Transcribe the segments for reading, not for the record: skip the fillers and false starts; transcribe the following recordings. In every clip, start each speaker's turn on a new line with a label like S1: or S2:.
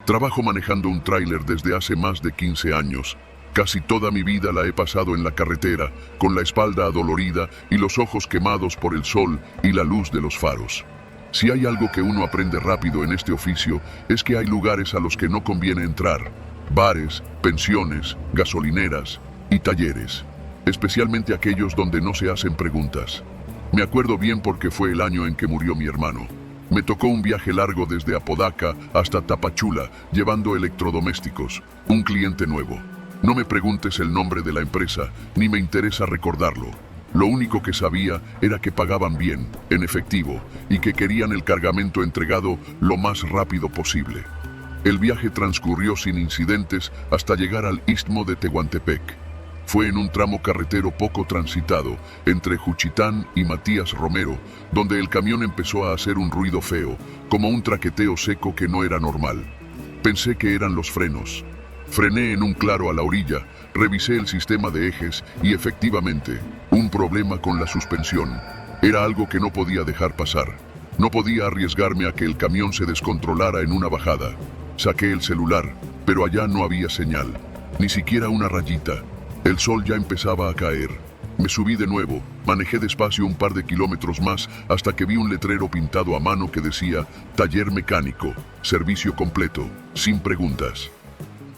S1: Trabajo manejando un tráiler desde hace más de 15 años. Casi toda mi vida la he pasado en la carretera, con la espalda adolorida y los ojos quemados por el sol y la luz de los faros. Si hay algo que uno aprende rápido en este oficio, es que hay lugares a los que no conviene entrar. Bares, pensiones, gasolineras y talleres. Especialmente aquellos donde no se hacen preguntas. Me acuerdo bien porque fue el año en que murió mi hermano. Me tocó un viaje largo desde Apodaca hasta Tapachula, llevando electrodomésticos, un cliente nuevo. No me preguntes el nombre de la empresa, ni me interesa recordarlo. Lo único que sabía era que pagaban bien, en efectivo, y que querían el cargamento entregado lo más rápido posible. El viaje transcurrió sin incidentes hasta llegar al istmo de Tehuantepec. Fue en un tramo carretero poco transitado, entre Juchitán y Matías Romero, donde el camión empezó a hacer un ruido feo, como un traqueteo seco que no era normal. Pensé que eran los frenos. Frené en un claro a la orilla, revisé el sistema de ejes y efectivamente, un problema con la suspensión. Era algo que no podía dejar pasar. No podía arriesgarme a que el camión se descontrolara en una bajada. Saqué el celular, pero allá no había señal, ni siquiera una rayita. El sol ya empezaba a caer. Me subí de nuevo, manejé despacio un par de kilómetros más hasta que vi un letrero pintado a mano que decía Taller Mecánico, servicio completo, sin preguntas.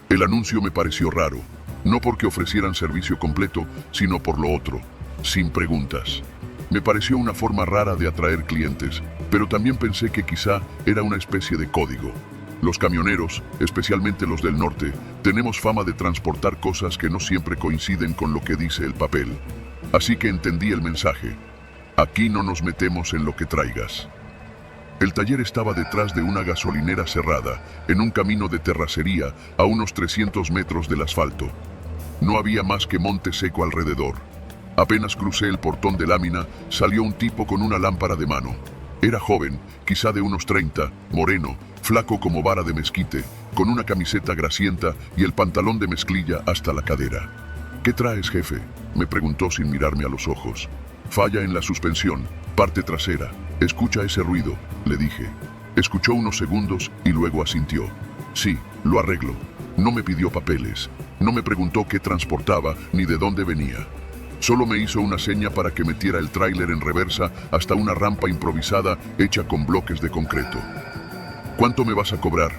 S1: El anuncio me pareció raro, no porque ofrecieran servicio completo, sino por lo otro, sin preguntas. Me pareció una forma rara de atraer clientes, pero también pensé que quizá era una especie de código. Los camioneros, especialmente los del norte, tenemos fama de transportar cosas que no siempre coinciden con lo que dice el papel. Así que entendí el mensaje. Aquí no nos metemos en lo que traigas. El taller estaba detrás de una gasolinera cerrada, en un camino de terracería a unos 300 metros del asfalto. No había más que monte seco alrededor. Apenas crucé el portón de lámina, salió un tipo con una lámpara de mano. Era joven, quizá de unos 30, moreno, flaco como vara de mezquite, con una camiseta grasienta y el pantalón de mezclilla hasta la cadera. ¿Qué traes, jefe?, me preguntó sin mirarme a los ojos. Falla en la suspensión, parte trasera. Escucha ese ruido, le dije. Escuchó unos segundos y luego asintió. Sí, lo arreglo. No me pidió papeles. No me preguntó qué transportaba ni de dónde venía. Solo me hizo una seña para que metiera el tráiler en reversa hasta una rampa improvisada hecha con bloques de concreto. ¿Cuánto me vas a cobrar?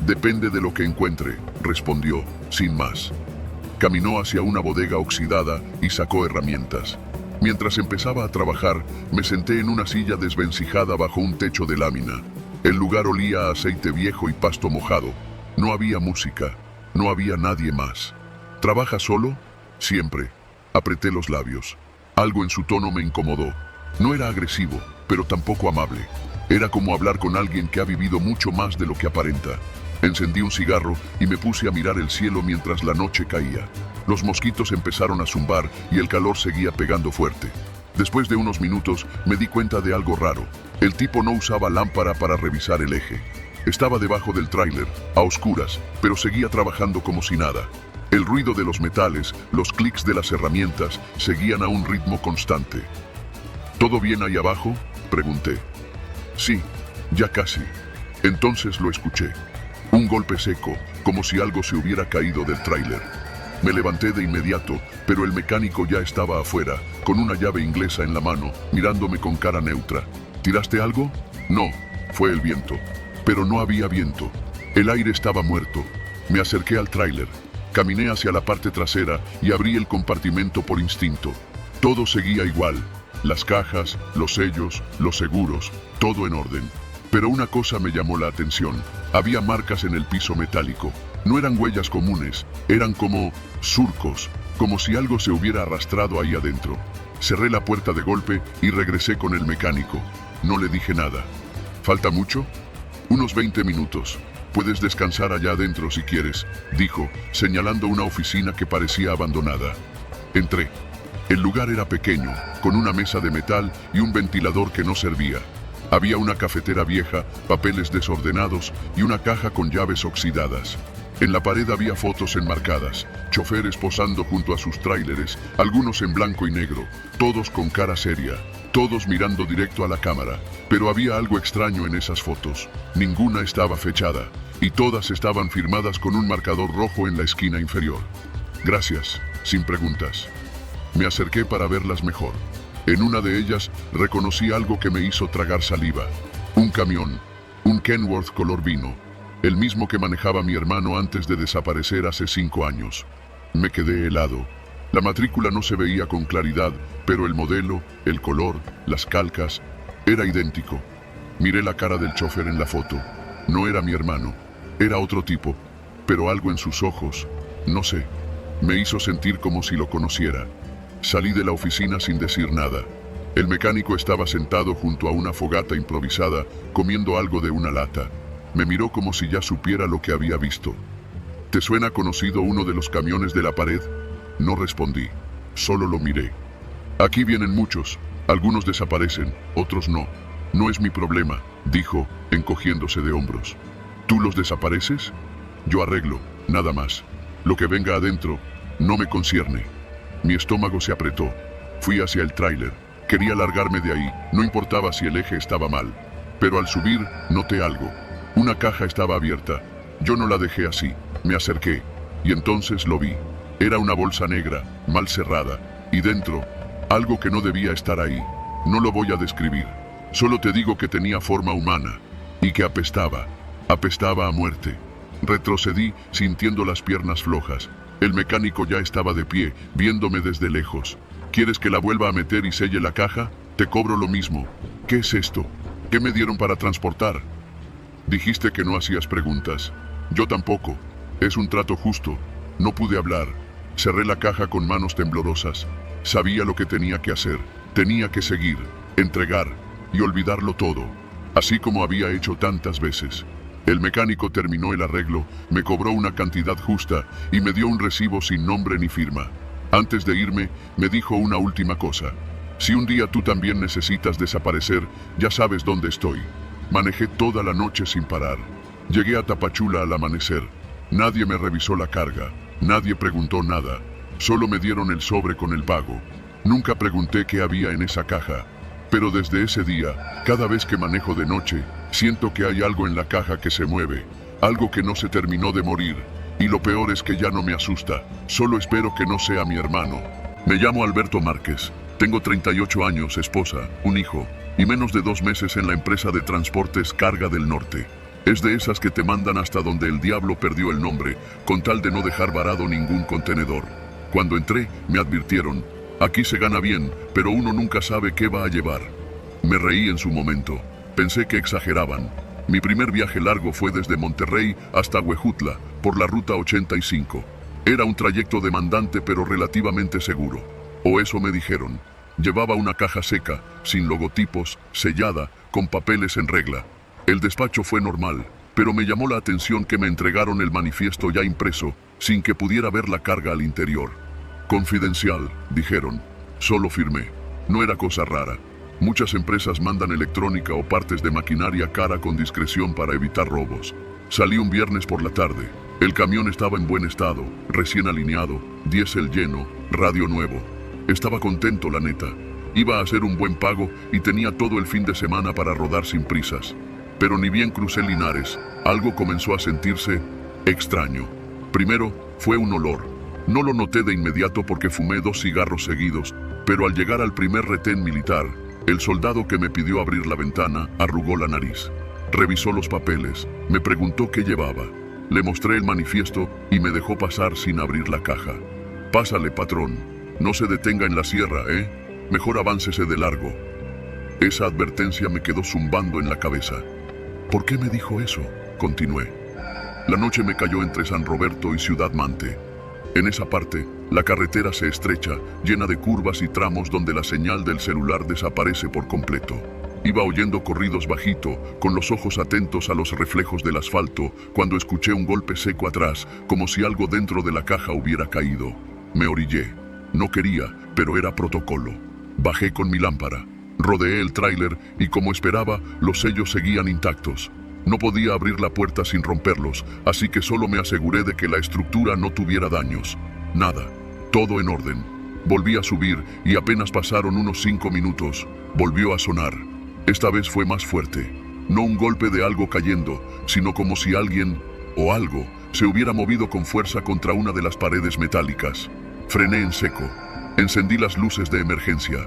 S1: Depende de lo que encuentre, respondió, sin más. Caminó hacia una bodega oxidada y sacó herramientas. Mientras empezaba a trabajar, me senté en una silla desvencijada bajo un techo de lámina. El lugar olía a aceite viejo y pasto mojado. No había música, no había nadie más. ¿Trabaja solo? Siempre. Apreté los labios. Algo en su tono me incomodó. No era agresivo, pero tampoco amable. Era como hablar con alguien que ha vivido mucho más de lo que aparenta. Encendí un cigarro y me puse a mirar el cielo mientras la noche caía. Los mosquitos empezaron a zumbar y el calor seguía pegando fuerte. Después de unos minutos me di cuenta de algo raro. El tipo no usaba lámpara para revisar el eje. Estaba debajo del tráiler, a oscuras, pero seguía trabajando como si nada. El ruido de los metales, los clics de las herramientas, seguían a un ritmo constante. ¿Todo bien ahí abajo?, pregunté. Sí, ya casi. Entonces lo escuché. Un golpe seco, como si algo se hubiera caído del tráiler. Me levanté de inmediato, pero el mecánico ya estaba afuera, con una llave inglesa en la mano, mirándome con cara neutra. ¿Tiraste algo? No, fue el viento. Pero no había viento. El aire estaba muerto. Me acerqué al tráiler. Caminé hacia la parte trasera y abrí el compartimento por instinto. Todo seguía igual. Las cajas, los sellos, los seguros, todo en orden. Pero una cosa me llamó la atención. Había marcas en el piso metálico. No eran huellas comunes, eran como surcos, como si algo se hubiera arrastrado ahí adentro. Cerré la puerta de golpe y regresé con el mecánico. No le dije nada. ¿Falta mucho? Unos 20 minutos. Puedes descansar allá adentro si quieres, dijo, señalando una oficina que parecía abandonada. Entré. El lugar era pequeño, con una mesa de metal y un ventilador que no servía. Había una cafetera vieja, papeles desordenados y una caja con llaves oxidadas. En la pared había fotos enmarcadas, choferes posando junto a sus tráileres, algunos en blanco y negro, todos con cara seria, todos mirando directo a la cámara. Pero había algo extraño en esas fotos. Ninguna estaba fechada. y todas estaban firmadas con un marcador rojo en la esquina inferior. Gracias, sin preguntas. Me acerqué para verlas mejor. En una de ellas reconocí algo que me hizo tragar saliva. Un camión, un Kenworth color vino, el mismo que manejaba mi hermano antes de desaparecer hace 5 años. Me quedé helado. La matrícula no se veía con claridad, pero el modelo, el color, las calcas, era idéntico. Miré la cara del chofer en la foto. No era mi hermano, era otro tipo, pero algo en sus ojos, no sé, me hizo sentir como si lo conociera. Salí de la oficina sin decir nada. El mecánico estaba sentado junto a una fogata improvisada, comiendo algo de una lata. Me miró como si ya supiera lo que había visto. ¿Te suena conocido uno de los camiones de la pared? No respondí, solo lo miré. Aquí vienen muchos, algunos desaparecen, otros no. No es mi problema, dijo, encogiéndose de hombros. ¿Tú los desapareces? Yo arreglo, nada más. Lo que venga adentro, no me concierne. Mi estómago se apretó. Fui hacia el tráiler. Quería largarme de ahí, no importaba si el eje estaba mal. Pero al subir, noté algo. Una caja estaba abierta. Yo no la dejé así. Me acerqué. Y entonces lo vi. Era una bolsa negra, mal cerrada. Y dentro, algo que no debía estar ahí. No lo voy a describir. Solo te digo que tenía forma humana. Y que apestaba. Apestaba a muerte. Retrocedí, sintiendo las piernas flojas. El mecánico ya estaba de pie, viéndome desde lejos. ¿Quieres que la vuelva a meter y selle la caja? Te cobro lo mismo. ¿Qué es esto? ¿Qué me dieron para transportar? Dijiste que no hacías preguntas. Yo tampoco. Es un trato justo. No pude hablar. Cerré la caja con manos temblorosas. Sabía lo que tenía que hacer. Tenía que seguir, entregar y olvidarlo todo, así como había hecho tantas veces. El mecánico terminó el arreglo, me cobró una cantidad justa y me dio un recibo sin nombre ni firma. Antes de irme, me dijo una última cosa. Si un día tú también necesitas desaparecer, ya sabes dónde estoy. Manejé toda la noche sin parar. Llegué a Tapachula al amanecer. Nadie me revisó la carga, nadie preguntó nada. Solo me dieron el sobre con el pago. Nunca pregunté qué había en esa caja. Pero desde ese día, cada vez que manejo de noche, siento que hay algo en la caja que se mueve, algo que no se terminó de morir, y lo peor es que ya no me asusta, solo espero que no sea mi hermano. Me llamo Alberto Márquez, tengo 38 años, esposa, un hijo, y menos de 2 meses en la empresa de transportes Carga del Norte. Es de esas que te mandan hasta donde el diablo perdió el nombre, con tal de no dejar varado ningún contenedor. Cuando entré, me advirtieron: aquí se gana bien, pero uno nunca sabe qué va a llevar. Me reí en su momento. Pensé que exageraban. Mi primer viaje largo fue desde Monterrey hasta Huejutla, por la ruta 85. Era un trayecto demandante pero relativamente seguro. O eso me dijeron. Llevaba una caja seca, sin logotipos, sellada, con papeles en regla. El despacho fue normal, pero me llamó la atención que me entregaron el manifiesto ya impreso, sin que pudiera ver la carga al interior. Confidencial, dijeron. Solo firmé. No era cosa rara. Muchas empresas mandan electrónica o partes de maquinaria cara con discreción para evitar robos. Salí un viernes por la tarde. El camión estaba en buen estado, recién alineado, diésel lleno, radio nuevo. Estaba contento, la neta. Iba a hacer un buen pago y tenía todo el fin de semana para rodar sin prisas. Pero ni bien crucé Linares, algo comenzó a sentirse extraño. Primero, fue un olor. No lo noté de inmediato porque fumé 2 cigarros seguidos, pero al llegar al primer retén militar, el soldado que me pidió abrir la ventana arrugó la nariz. Revisó los papeles, me preguntó qué llevaba. Le mostré el manifiesto y me dejó pasar sin abrir la caja. Pásale, patrón. No se detenga en la sierra, ¿eh? Mejor aváncese de largo. Esa advertencia me quedó zumbando en la cabeza. ¿Por qué me dijo eso? Continué. La noche me cayó entre San Roberto y Ciudad Mante. En esa parte, la carretera se estrecha, llena de curvas y tramos donde la señal del celular desaparece por completo. Iba oyendo corridos bajito, con los ojos atentos a los reflejos del asfalto, cuando escuché un golpe seco atrás, como si algo dentro de la caja hubiera caído. Me orillé. No quería, pero era protocolo. Bajé con mi lámpara. Rodeé el tráiler y, como esperaba, los sellos seguían intactos. No podía abrir la puerta sin romperlos, así que solo me aseguré de que la estructura no tuviera daños. Nada. Todo en orden. Volví a subir y apenas pasaron unos 5 minutos, volvió a sonar. Esta vez fue más fuerte. No un golpe de algo cayendo, sino como si alguien o algo se hubiera movido con fuerza contra una de las paredes metálicas. Frené en seco. Encendí las luces de emergencia.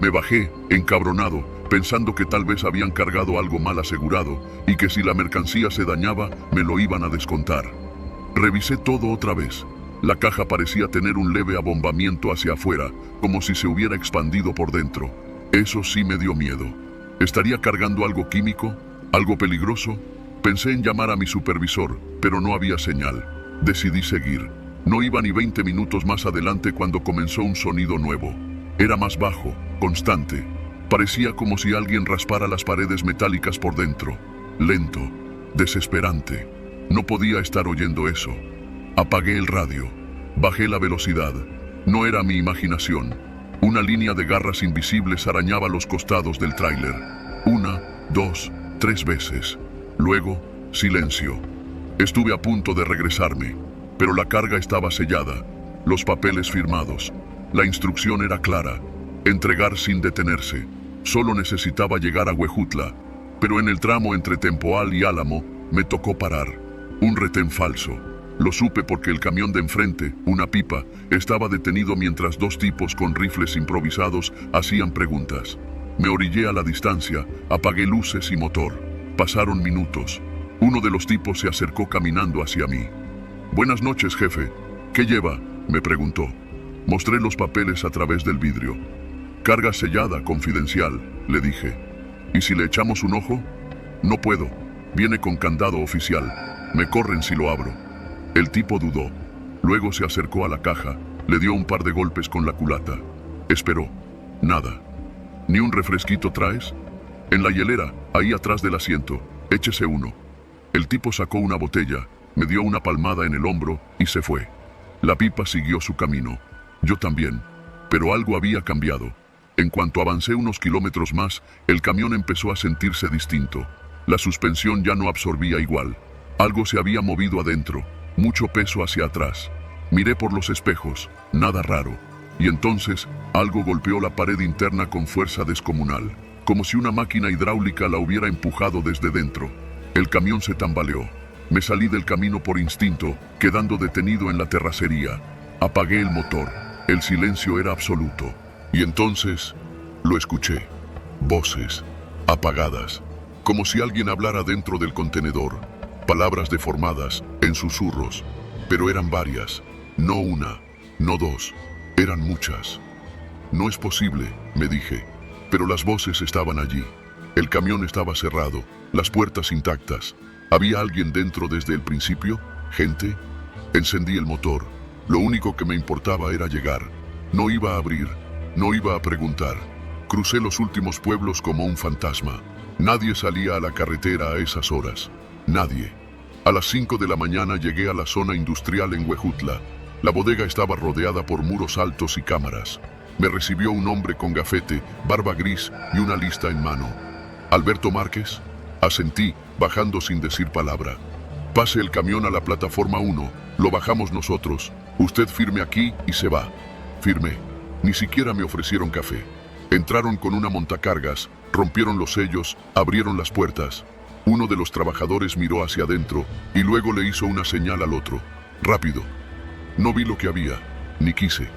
S1: Me bajé, encabronado, pensando que tal vez habían cargado algo mal asegurado y que si la mercancía se dañaba, me lo iban a descontar. Revisé todo otra vez. La caja parecía tener un leve abombamiento hacia afuera, como si se hubiera expandido por dentro. Eso sí me dio miedo. ¿Estaría cargando algo químico? ¿Algo peligroso? Pensé en llamar a mi supervisor, pero no había señal. Decidí seguir. No iba ni 20 minutos más adelante cuando comenzó un sonido nuevo. Era más bajo, constante. Parecía como si alguien raspara las paredes metálicas por dentro. Lento, desesperante. No podía estar oyendo eso. Apagué el radio. Bajé la velocidad. No era mi imaginación. Una línea de garras invisibles arañaba los costados del tráiler. 1, 2, 3 veces. Luego, silencio. Estuve a punto de regresarme, pero la carga estaba sellada, los papeles firmados. La instrucción era clara: entregar sin detenerse. Solo necesitaba llegar a Huejutla, pero en el tramo entre Tempoal y Álamo me tocó parar. Un retén falso. Lo supe porque el camión de enfrente, una pipa, estaba detenido mientras dos tipos con rifles improvisados hacían preguntas. Me orillé a la distancia, apagué luces y motor. Pasaron minutos. Uno de los tipos se acercó caminando hacia mí. «Buenas noches, jefe. ¿Qué lleva?», me preguntó. Mostré los papeles a través del vidrio. «Carga sellada, confidencial», le dije. «¿Y si le echamos un ojo?». «No puedo. Viene con candado oficial. Me corren si lo abro». El tipo dudó. Luego se acercó a la caja, le dio un par de golpes con la culata. Esperó. Nada. «¿Ni un refresquito traes?». «En la hielera, ahí atrás del asiento. Échese uno». El tipo sacó una botella, me dio una palmada en el hombro y se fue. La pipa siguió su camino. Yo también. Pero algo había cambiado. En cuanto avancé unos kilómetros más, el camión empezó a sentirse distinto. La suspensión ya no absorbía igual. Algo se había movido adentro, mucho peso hacia atrás. Miré por los espejos, nada raro. Y entonces, algo golpeó la pared interna con fuerza descomunal, como si una máquina hidráulica la hubiera empujado desde dentro. El camión se tambaleó. Me salí del camino por instinto, quedando detenido en la terracería. Apagué el motor. El silencio era absoluto. Y entonces, lo escuché. Voces, apagadas, como si alguien hablara dentro del contenedor. Palabras deformadas, en susurros. Pero eran varias. No una, no dos. Eran muchas. «No es posible», me dije. Pero las voces estaban allí. El camión estaba cerrado, las puertas intactas. ¿Había alguien dentro desde el principio? ¿Gente? Encendí el motor. Lo único que me importaba era llegar. No iba a abrir, no iba a preguntar. Crucé los últimos pueblos como un fantasma. Nadie salía a la carretera a esas horas. Nadie. A las 5 de la mañana llegué a la zona industrial en Huejutla. La bodega estaba rodeada por muros altos y cámaras. Me recibió un hombre con gafete, barba gris y una lista en mano. «¿Alberto Márquez?». Asentí, bajando sin decir palabra. «Pase el camión a la plataforma 1, lo bajamos nosotros. Usted firme aquí y se va». Firmé. Ni siquiera me ofrecieron café. Entraron con una montacargas, rompieron los sellos, abrieron las puertas. Uno de los trabajadores miró hacia adentro y luego le hizo una señal al otro. «Rápido». No vi lo que había, ni quise.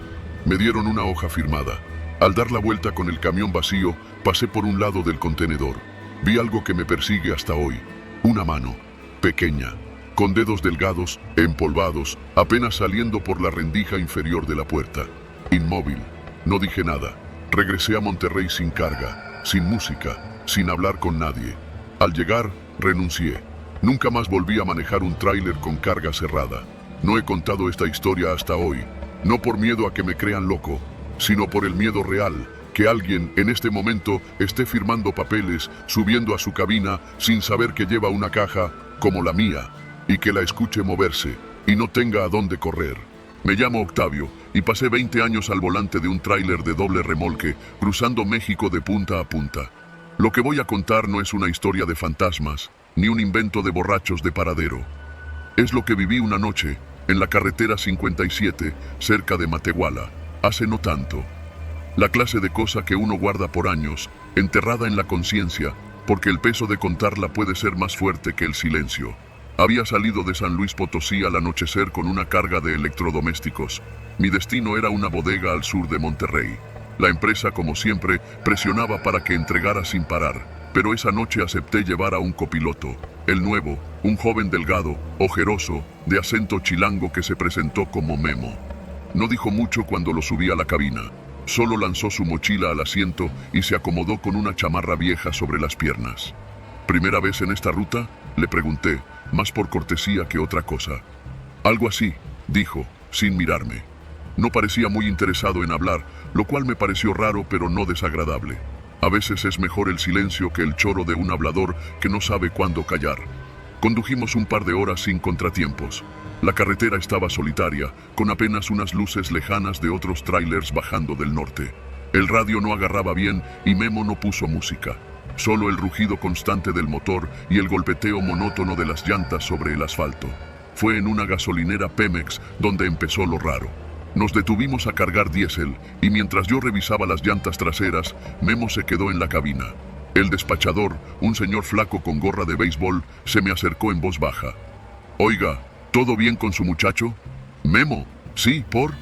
S1: Me dieron una hoja firmada. Al dar la vuelta con el camión vacío, pasé por un lado del contenedor. Vi algo que me persigue hasta hoy. Una mano, pequeña, con dedos delgados, empolvados, apenas saliendo por la rendija inferior de la puerta. Inmóvil. No dije nada. Regresé a Monterrey sin carga, sin música, sin hablar con nadie. Al llegar, renuncié. Nunca más volví a manejar un tráiler con carga cerrada. No he contado esta historia hasta hoy, no por miedo a que me crean loco, sino por el miedo real, que alguien en este momento esté firmando papeles, subiendo a su cabina sin saber que lleva una caja como la mía, y que la escuche moverse y no tenga a dónde correr. Me llamo Octavio y pasé 20 años al volante de un tráiler de doble remolque, cruzando México de punta a punta. Lo que voy a contar no es una historia de fantasmas, ni un invento de borrachos de paradero. Es lo que viví una noche en la carretera 57, cerca de Matehuala, hace no tanto. La clase de cosa que uno guarda por años, enterrada en la conciencia, porque el peso de contarla puede ser más fuerte que el silencio. Había salido de San Luis Potosí al anochecer con una carga de electrodomésticos. Mi destino era una bodega al sur de Monterrey. La empresa, como siempre, presionaba para que entregara sin parar, pero esa noche acepté llevar a un copiloto, el nuevo, un joven delgado, ojeroso, de acento chilango que se presentó como Memo. No dijo mucho cuando lo subí a la cabina. Solo lanzó su mochila al asiento y se acomodó con una chamarra vieja sobre las piernas. ¿Primera vez en esta ruta?, le pregunté, más por cortesía que otra cosa. Algo así, dijo, sin mirarme. No parecía muy interesado en hablar, lo cual me pareció raro pero no desagradable. A veces es mejor el silencio que el choro de un hablador que no sabe cuándo callar. Condujimos un par de horas sin contratiempos. La carretera estaba solitaria, con apenas unas luces lejanas de otros tráilers bajando del norte. El radio no agarraba bien y Memo no puso música. Solo el rugido constante del motor y el golpeteo monótono de las llantas sobre el asfalto. Fue en una gasolinera Pemex donde empezó lo raro. Nos detuvimos a cargar diésel y mientras yo revisaba las llantas traseras, Memo se quedó en la cabina. El despachador, un señor flaco con gorra de béisbol, se me acercó en voz baja. Oiga, ¿todo bien con su muchacho? Memo, sí, ¿por?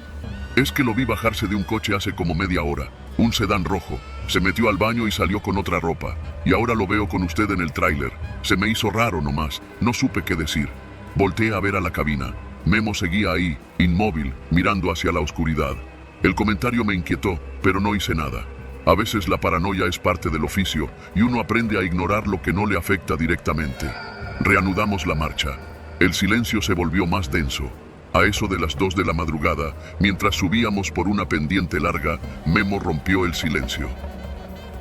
S1: Es que lo vi bajarse de un coche hace como media hora, un sedán rojo. Se metió al baño y salió con otra ropa. Y ahora lo veo con usted en el tráiler. Se me hizo raro nomás, no supe qué decir. Volteé a ver a la cabina. Memo seguía ahí, inmóvil, mirando hacia la oscuridad. El comentario me inquietó, pero no hice nada. A veces la paranoia es parte del oficio y uno aprende a ignorar lo que no le afecta directamente. Reanudamos la marcha. El silencio se volvió más denso. A eso de las 2 de la madrugada, mientras subíamos por una pendiente larga, Memo rompió el silencio.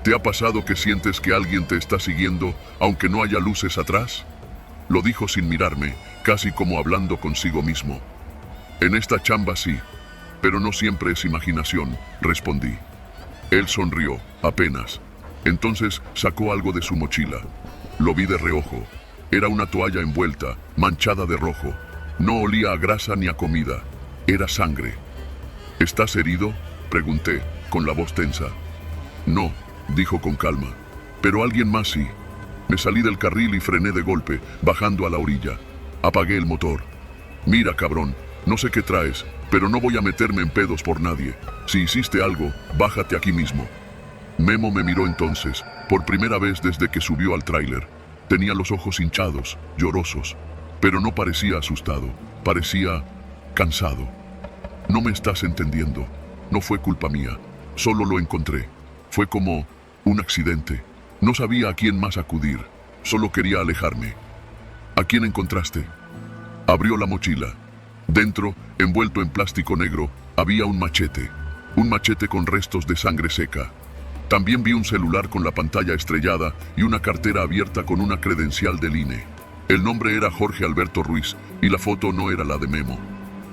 S1: ¿Te ha pasado que sientes que alguien te está siguiendo, aunque no haya luces atrás? Lo dijo sin mirarme, casi como hablando consigo mismo. En esta chamba sí, pero no siempre es imaginación, respondí. Él sonrió, apenas. Entonces sacó algo de su mochila. Lo vi de reojo. Era una toalla envuelta, manchada de rojo. No olía a grasa ni a comida. Era sangre. ¿Estás herido?, pregunté, con la voz tensa. No, dijo con calma. Pero alguien más sí. Me salí del carril y frené de golpe, bajando a la orilla. Apagué el motor. Mira, cabrón, no sé qué traes, pero no voy a meterme en pedos por nadie. Si hiciste algo, bájate aquí mismo. Memo me miró entonces, por primera vez desde que subió al tráiler. Tenía los ojos hinchados, llorosos, pero no parecía asustado, parecía cansado. No me estás entendiendo, no fue culpa mía, solo lo encontré. Fue como un accidente. No sabía a quién más acudir, solo quería alejarme. ¿A quién encontraste? Abrió la mochila. Dentro, envuelto en plástico negro, había un machete con restos de sangre seca. También vi un celular con la pantalla estrellada y una cartera abierta con una credencial del INE. El nombre era Jorge Alberto Ruiz y la foto no era la de Memo.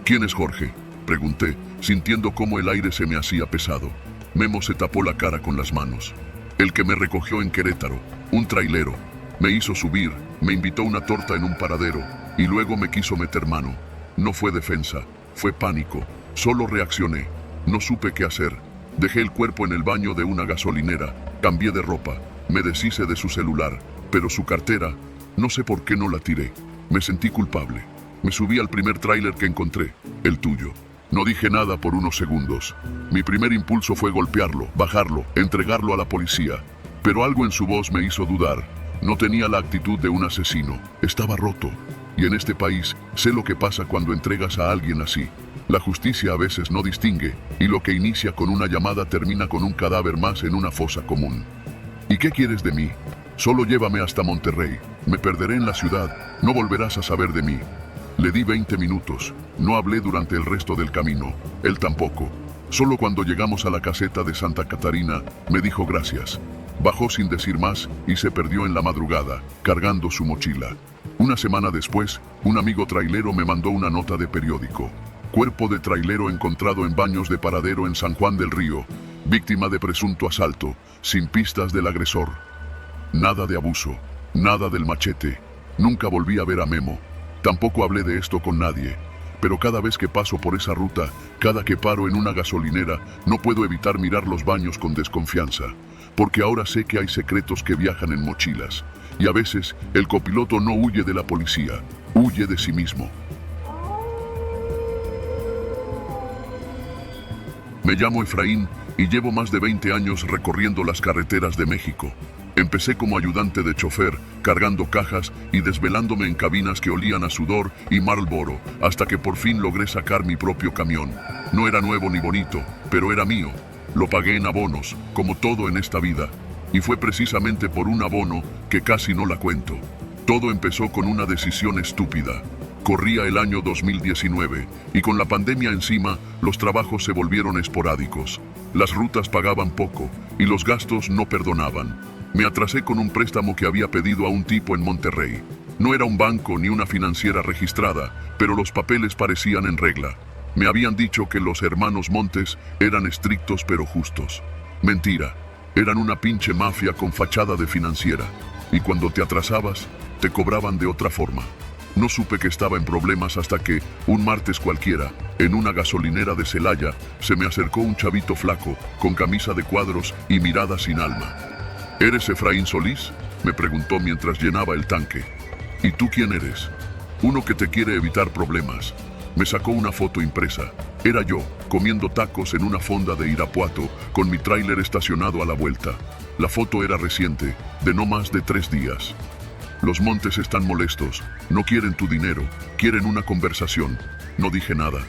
S1: ¿Quién es Jorge?, pregunté, sintiendo cómo el aire se me hacía pesado. Memo se tapó la cara con las manos. El que me recogió en Querétaro, un trailero. Me hizo subir, me invitó una torta en un paradero y luego me quiso meter mano. No fue defensa, fue pánico. Solo reaccioné. No supe qué hacer. Dejé el cuerpo en el baño de una gasolinera, cambié de ropa, me deshice de su celular, pero su cartera, no sé por qué no la tiré. Me sentí culpable. Me subí al primer tráiler que encontré, el tuyo. No dije nada por unos segundos. Mi primer impulso fue golpearlo, bajarlo, entregarlo a la policía. Pero algo en su voz me hizo dudar. No tenía la actitud de un asesino. Estaba roto. Y en este país sé lo que pasa cuando entregas a alguien así. La justicia a veces no distingue, y lo que inicia con una llamada termina con un cadáver más en una fosa común. ¿Y qué quieres de mí? Solo llévame hasta Monterrey. Me perderé en la ciudad. No volverás a saber de mí. Le di 20 minutos. No hablé durante el resto del camino. Él tampoco. Solo cuando llegamos a la caseta de Santa Catarina, me dijo gracias. Bajó sin decir más y se perdió en la madrugada, cargando su mochila. Una semana después, un amigo trailero me mandó una nota de periódico. Cuerpo de trailero encontrado en baños de paradero en San Juan del Río. Víctima de presunto asalto, sin pistas del agresor. Nada de abuso, nada del machete. Nunca volví a ver a Memo. Tampoco hablé de esto con nadie. Pero cada vez que paso por esa ruta, cada que paro en una gasolinera, no puedo evitar mirar los baños con desconfianza. Porque ahora sé que hay secretos que viajan en mochilas. Y a veces, el copiloto no huye de la policía. Huye de sí mismo. Me llamo Efraín y llevo más de 20 años recorriendo las carreteras de México. Empecé como ayudante de chofer, cargando cajas y desvelándome en cabinas que olían a sudor y Marlboro, hasta que por fin logré sacar mi propio camión. No era nuevo ni bonito, pero era mío. Lo pagué en abonos, como todo en esta vida. Y fue precisamente por un abono que casi no la cuento. Todo empezó con una decisión estúpida. Corría el año 2019 y con la pandemia encima, los trabajos se volvieron esporádicos. Las rutas pagaban poco y los gastos no perdonaban. Me atrasé con un préstamo que había pedido a un tipo en Monterrey. No era un banco ni una financiera registrada, pero los papeles parecían en regla. Me habían dicho que los hermanos Montes eran estrictos pero justos. Mentira, eran una pinche mafia con fachada de financiera. Y cuando te atrasabas, te cobraban de otra forma. No supe que estaba en problemas hasta que, un martes cualquiera, en una gasolinera de Celaya, se me acercó un chavito flaco, con camisa de cuadros y mirada sin alma. ¿Eres Efraín Solís?, me preguntó mientras llenaba el tanque. ¿Y tú quién eres? Uno que te quiere evitar problemas. Me sacó una foto impresa. Era yo, comiendo tacos en una fonda de Irapuato, con mi tráiler estacionado a la vuelta. La foto era reciente, de no más de 3 días. Los Montes están molestos, no quieren tu dinero, quieren una conversación. No dije nada.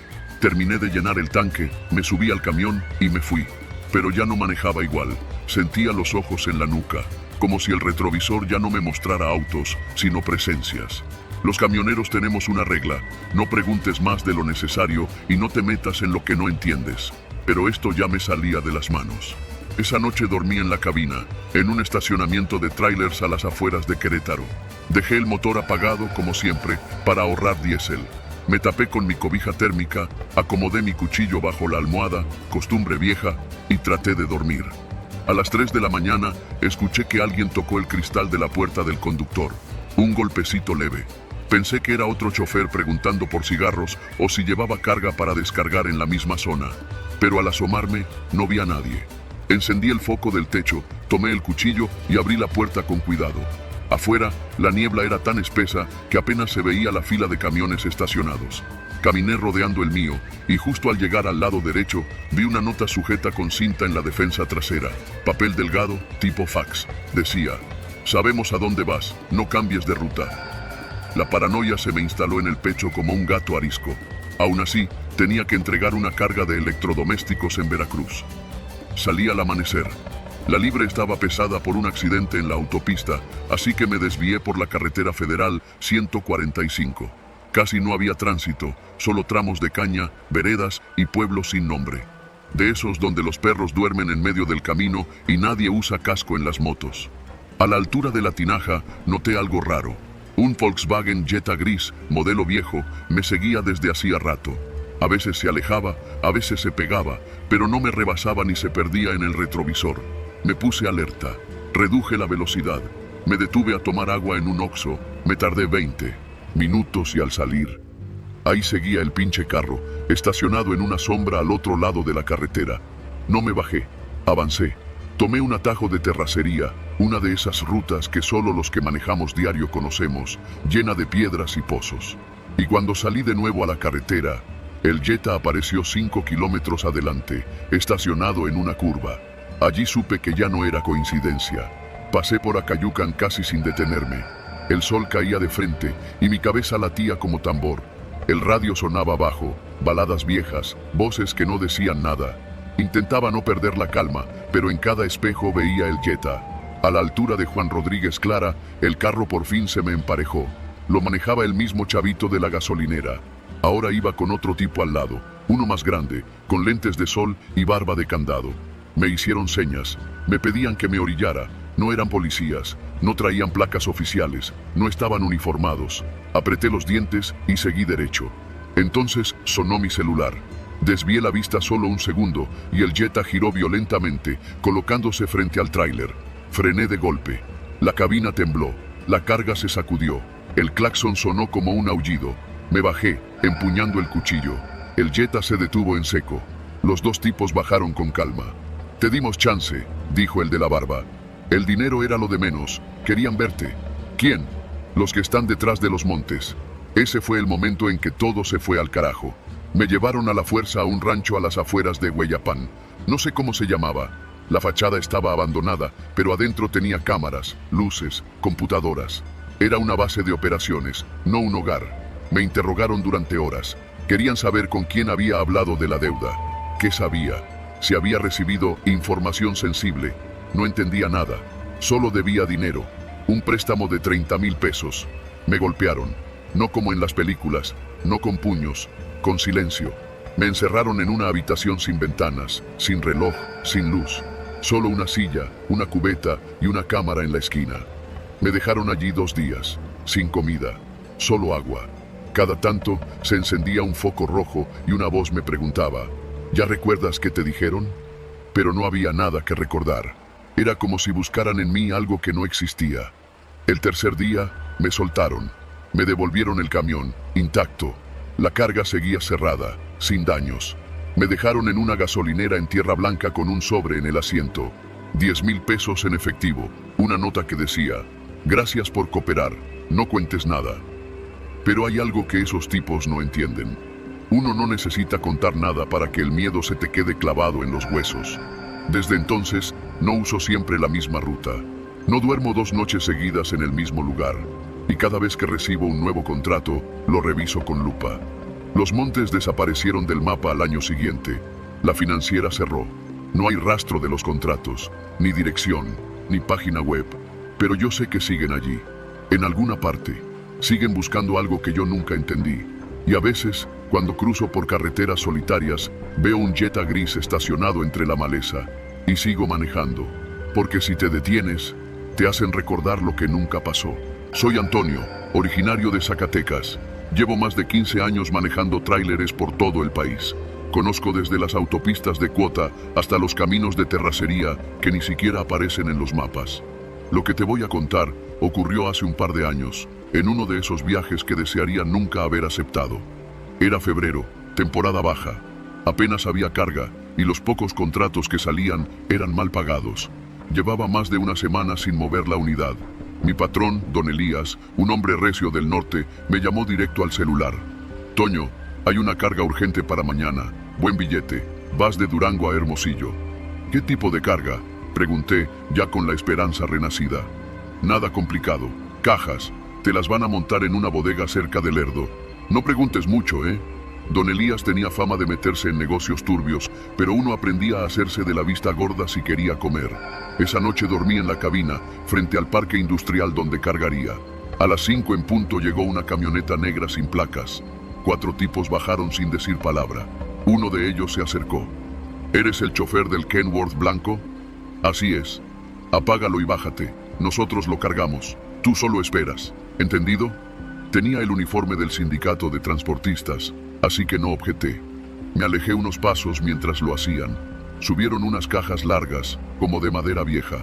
S1: Terminé de llenar el tanque, me subí al camión y me fui. Pero ya no manejaba igual. Sentía los ojos en la nuca, como si el retrovisor ya no me mostrara autos, sino presencias. Los camioneros tenemos una regla: no preguntes más de lo necesario y no te metas en lo que no entiendes. Pero esto ya me salía de las manos. Esa noche dormí en la cabina, en un estacionamiento de trailers a las afueras de Querétaro. Dejé el motor apagado, como siempre, para ahorrar diésel. Me tapé con mi cobija térmica, acomodé mi cuchillo bajo la almohada, costumbre vieja, y traté de dormir. A las 3 de la mañana, escuché que alguien tocó el cristal de la puerta del conductor. Un golpecito leve. Pensé que era otro chofer preguntando por cigarros o si llevaba carga para descargar en la misma zona. Pero al asomarme, no vi a nadie. Encendí el foco del techo, tomé el cuchillo y abrí la puerta con cuidado. Afuera, la niebla era tan espesa que apenas se veía la fila de camiones estacionados. Caminé rodeando el mío y justo al llegar al lado derecho, vi una nota sujeta con cinta en la defensa trasera. Papel delgado, tipo fax. Decía: sabemos a dónde vas, no cambies de ruta. La paranoia se me instaló en el pecho como un gato arisco. Aún así, tenía que entregar una carga de electrodomésticos en Veracruz. Salí al amanecer. La libre estaba pesada por un accidente en la autopista, así que me desvié por la carretera federal 145. Casi no había tránsito, solo tramos de caña, veredas y pueblos sin nombre. De esos donde los perros duermen en medio del camino y nadie usa casco en las motos. A la altura de la tinaja, noté algo raro. Un Volkswagen Jetta gris, modelo viejo, me seguía desde hacía rato. A veces se alejaba, a veces se pegaba, pero no me rebasaba ni se perdía en el retrovisor. Me puse alerta, reduje la velocidad, me detuve a tomar agua en un Oxxo, me tardé 20 minutos y al salir, ahí seguía el pinche carro, estacionado en una sombra al otro lado de la carretera. No me bajé, avancé, tomé un atajo de terracería, una de esas rutas que solo los que manejamos diario conocemos, llena de piedras y pozos. Y cuando salí de nuevo a la carretera, el Jetta apareció 5 kilómetros adelante, estacionado en una curva. Allí supe que ya no era coincidencia. Pasé por Acayucan casi sin detenerme. El sol caía de frente y mi cabeza latía como tambor. El radio sonaba bajo, baladas viejas, voces que no decían nada. Intentaba no perder la calma, pero en cada espejo veía el Jetta. A la altura de Juan Rodríguez Clara, el carro por fin se me emparejó. Lo manejaba el mismo chavito de la gasolinera. Ahora iba con otro tipo al lado, uno más grande, con lentes de sol y barba de candado. Me hicieron señas, me pedían que me orillara. No eran policías, no traían placas oficiales, no estaban uniformados. Apreté los dientes y seguí derecho. Entonces sonó mi celular. Desvié la vista solo un segundo y el Jetta giró violentamente, colocándose frente al tráiler. Frené de golpe. La cabina tembló, la carga se sacudió. El claxon sonó como un aullido. Me bajé, empuñando el cuchillo. El Jetta se detuvo en seco. Los dos tipos bajaron con calma. Te dimos chance, dijo el de la barba. El dinero era lo de menos. Querían verte. ¿Quién? Los que están detrás de los Montes. Ese fue el momento en que todo se fue al carajo. Me llevaron a la fuerza a un rancho a las afueras de Hueyapán. No sé cómo se llamaba. La fachada estaba abandonada, pero adentro tenía cámaras, luces, computadoras. Era una base de operaciones, no un hogar. Me interrogaron durante horas. Querían saber con quién había hablado de la deuda. ¿Qué sabía? Si había recibido información sensible. No entendía nada. Solo debía dinero. Un préstamo de 30,000 pesos. Me golpearon. No como en las películas, no con puños, con silencio. Me encerraron en una habitación sin ventanas, sin reloj, sin luz. Solo una silla, una cubeta y una cámara en la esquina. Me dejaron allí 2 días, sin comida, solo agua. Cada tanto se encendía un foco rojo y una voz me preguntaba, ¿ya recuerdas qué te dijeron? Pero no había nada que recordar. Era como si buscaran en mí algo que no existía. El tercer día me soltaron. Me devolvieron el camión, intacto. La carga seguía cerrada, sin daños. Me dejaron en una gasolinera en Tierra Blanca con un sobre en el asiento. 10,000 pesos en efectivo, una nota que decía, gracias por cooperar, no cuentes nada. Pero hay algo que esos tipos no entienden. Uno no necesita contar nada para que el miedo se te quede clavado en los huesos. Desde entonces, no uso siempre la misma ruta. No duermo 2 noches seguidas en el mismo lugar. Y cada vez que recibo un nuevo contrato, lo reviso con lupa. Los montes desaparecieron del mapa al año siguiente. La financiera cerró. No hay rastro de los contratos, ni dirección, ni página web. Pero yo sé que siguen allí, en alguna parte. Siguen buscando algo que yo nunca entendí. Y a veces, cuando cruzo por carreteras solitarias, veo un Jetta gris estacionado entre la maleza. Y sigo manejando. Porque si te detienes, te hacen recordar lo que nunca pasó. Soy Antonio, originario de Zacatecas. Llevo más de 15 años manejando tráileres por todo el país. Conozco desde las autopistas de cuota hasta los caminos de terracería que ni siquiera aparecen en los mapas. Lo que te voy a contar ocurrió hace un par de años, en uno de esos viajes que desearía nunca haber aceptado. Era febrero, temporada baja. Apenas había carga y los pocos contratos que salían eran mal pagados. Llevaba más de una semana sin mover la unidad. Mi patrón, don Elías, un hombre recio del norte, me llamó directo al celular. Toño, hay una carga urgente para mañana. Buen billete. Vas de Durango a Hermosillo. ¿Qué tipo de carga? Pregunté, ya con la esperanza renacida. Nada complicado. Cajas. Te las van a montar en una bodega cerca de Lerdo. No preguntes mucho, ¿eh? Don Elías tenía fama de meterse en negocios turbios, pero uno aprendía a hacerse de la vista gorda si quería comer. Esa noche dormí en la cabina, frente al parque industrial donde cargaría. A las 5 en punto llegó una camioneta negra sin placas. 4 tipos bajaron sin decir palabra. Uno de ellos se acercó. ¿Eres el chofer del Kenworth blanco? Así es. Apágalo y bájate. Nosotros lo cargamos. Tú solo esperas. ¿Entendido? Tenía el uniforme del sindicato de transportistas, así que no objeté. Me alejé unos pasos mientras lo hacían. Subieron unas cajas largas, como de madera vieja.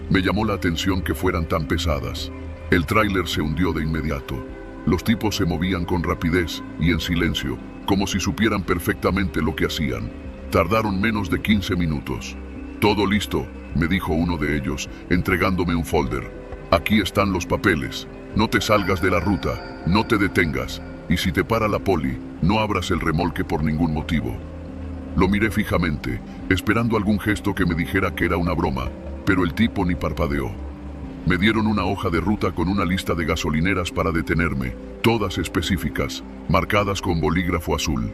S1: Me llamó la atención que fueran tan pesadas. El tráiler se hundió de inmediato. Los tipos se movían con rapidez y en silencio, como si supieran perfectamente lo que hacían. Tardaron menos de 15 minutos. Todo listo, me dijo uno de ellos, entregándome un folder. Aquí están los papeles. No te salgas de la ruta, no te detengas, y si te para la poli, no abras el remolque por ningún motivo. Lo miré fijamente, esperando algún gesto que me dijera que era una broma, pero el tipo ni parpadeó. Me dieron una hoja de ruta con una lista de gasolineras para detenerme, todas específicas, marcadas con bolígrafo azul,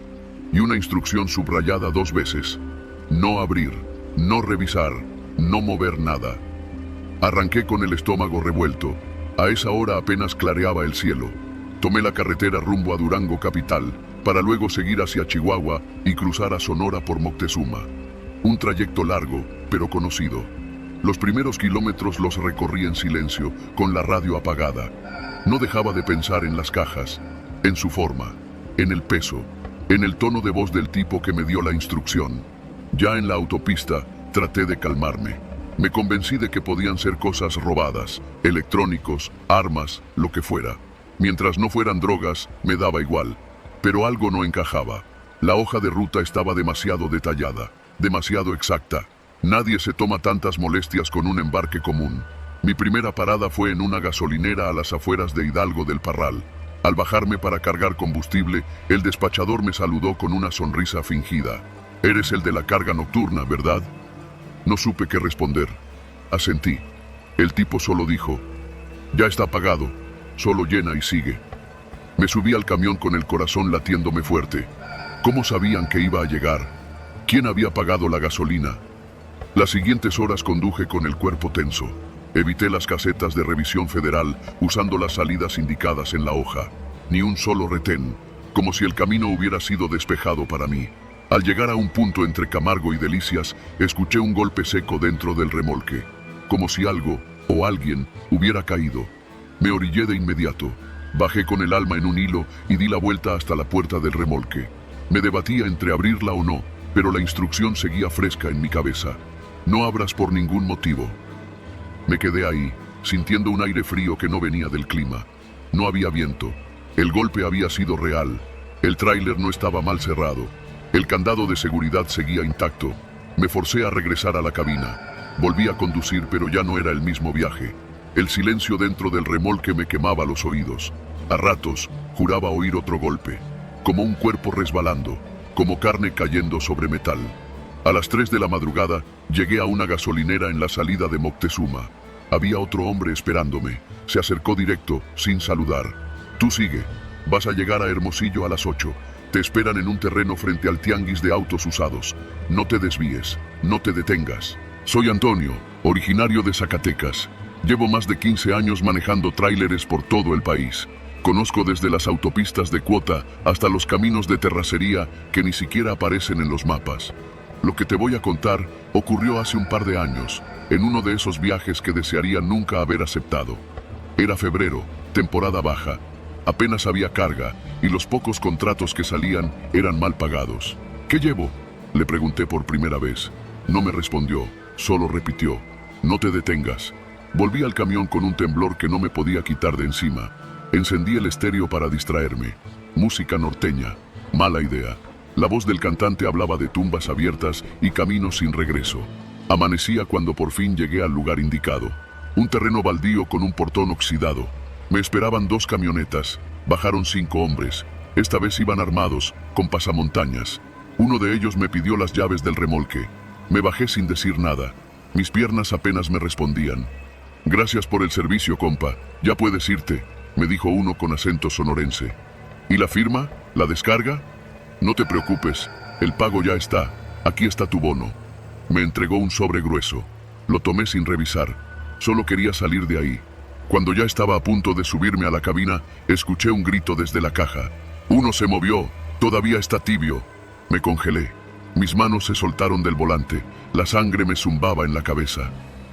S1: y una instrucción subrayada 2 veces. No abrir, no revisar, no mover nada. Arranqué con el estómago revuelto. A esa hora apenas clareaba el cielo. Tomé la carretera rumbo a Durango capital, para luego seguir hacia Chihuahua y cruzar a Sonora por Moctezuma. Un trayecto largo, pero conocido. Los primeros kilómetros los recorrí en silencio, con la radio apagada. No dejaba de pensar en las cajas, en su forma, en el peso, en el tono de voz del tipo que me dio la instrucción. Ya en la autopista, traté de calmarme. Me convencí de que podían ser cosas robadas, electrónicos, armas, lo que fuera. Mientras no fueran drogas, me daba igual. Pero algo no encajaba. La hoja de ruta estaba demasiado detallada, demasiado exacta. Nadie se toma tantas molestias con un embarque común. Mi primera parada fue en una gasolinera a las afueras de Hidalgo del Parral. Al bajarme para cargar combustible, el despachador me saludó con una sonrisa fingida. «Eres el de la carga nocturna, ¿verdad?» No supe qué responder. Asentí. El tipo solo dijo: «Ya está pagado, solo llena y sigue». Me subí al camión con el corazón latiéndome fuerte. ¿Cómo sabían que iba a llegar? ¿Quién había pagado la gasolina? Las siguientes horas conduje con el cuerpo tenso. Evité las casetas de revisión federal usando las salidas indicadas en la hoja. Ni un solo retén, como si el camino hubiera sido despejado para mí. Al llegar a un punto entre Camargo y Delicias, escuché un golpe seco dentro del remolque, como si algo o alguien hubiera caído. Me orillé de inmediato, bajé con el alma en un hilo y di la vuelta hasta la puerta del remolque. Me debatía entre abrirla o no, pero la instrucción seguía fresca en mi cabeza. No abras por ningún motivo. Me quedé ahí, sintiendo un aire frío que no venía del clima. No había viento. El golpe había sido real. El tráiler no estaba mal cerrado. El candado de seguridad seguía intacto. Me forcé a regresar a la cabina. Volví a conducir, pero ya no era el mismo viaje. El silencio dentro del remolque me quemaba los oídos. A ratos, juraba oír otro golpe. Como un cuerpo resbalando, como carne cayendo sobre metal. A las 3 de la madrugada, llegué a una gasolinera en la salida de Moctezuma. Había otro hombre esperándome. Se acercó directo, sin saludar. «Tú sigue. Vas a llegar a Hermosillo a las 8. Te esperan en un terreno frente al tianguis de autos usados. No te desvíes, no te detengas. Soy Antonio, originario de Zacatecas. Llevo más de 15 años manejando tráileres por todo el país. Conozco desde las autopistas de cuota hasta los caminos de terracería que ni siquiera aparecen en los mapas. Lo que te voy a contar ocurrió hace un par de años, en uno de esos viajes que desearía nunca haber aceptado. Era febrero, temporada baja. Apenas había carga y los pocos contratos que salían eran mal pagados. «¿Qué llevo?», le pregunté por primera vez. No me respondió, solo repitió: «No te detengas». Volví al camión con un temblor que no me podía quitar de encima. Encendí el estéreo para distraerme. Música norteña. Mala idea. La voz del cantante hablaba de tumbas abiertas y caminos sin regreso. Amanecía cuando por fin llegué al lugar indicado. Un terreno baldío con un portón oxidado. Me esperaban 2 camionetas. Bajaron 5 hombres. Esta vez iban armados, con pasamontañas. Uno de ellos me pidió las llaves del remolque. Me bajé sin decir nada. Mis piernas apenas me respondían. «Gracias por el servicio, compa. Ya puedes irte», me dijo uno con acento sonorense. «¿Y la firma? ¿La descarga?» «No te preocupes. El pago ya está. Aquí está tu bono». Me entregó un sobre grueso. Lo tomé sin revisar. Solo quería salir de ahí. Cuando ya estaba a punto de subirme a la cabina, escuché un grito desde la caja. «Uno se movió. Todavía está tibio». Me congelé. Mis manos se soltaron del volante. La sangre me zumbaba en la cabeza.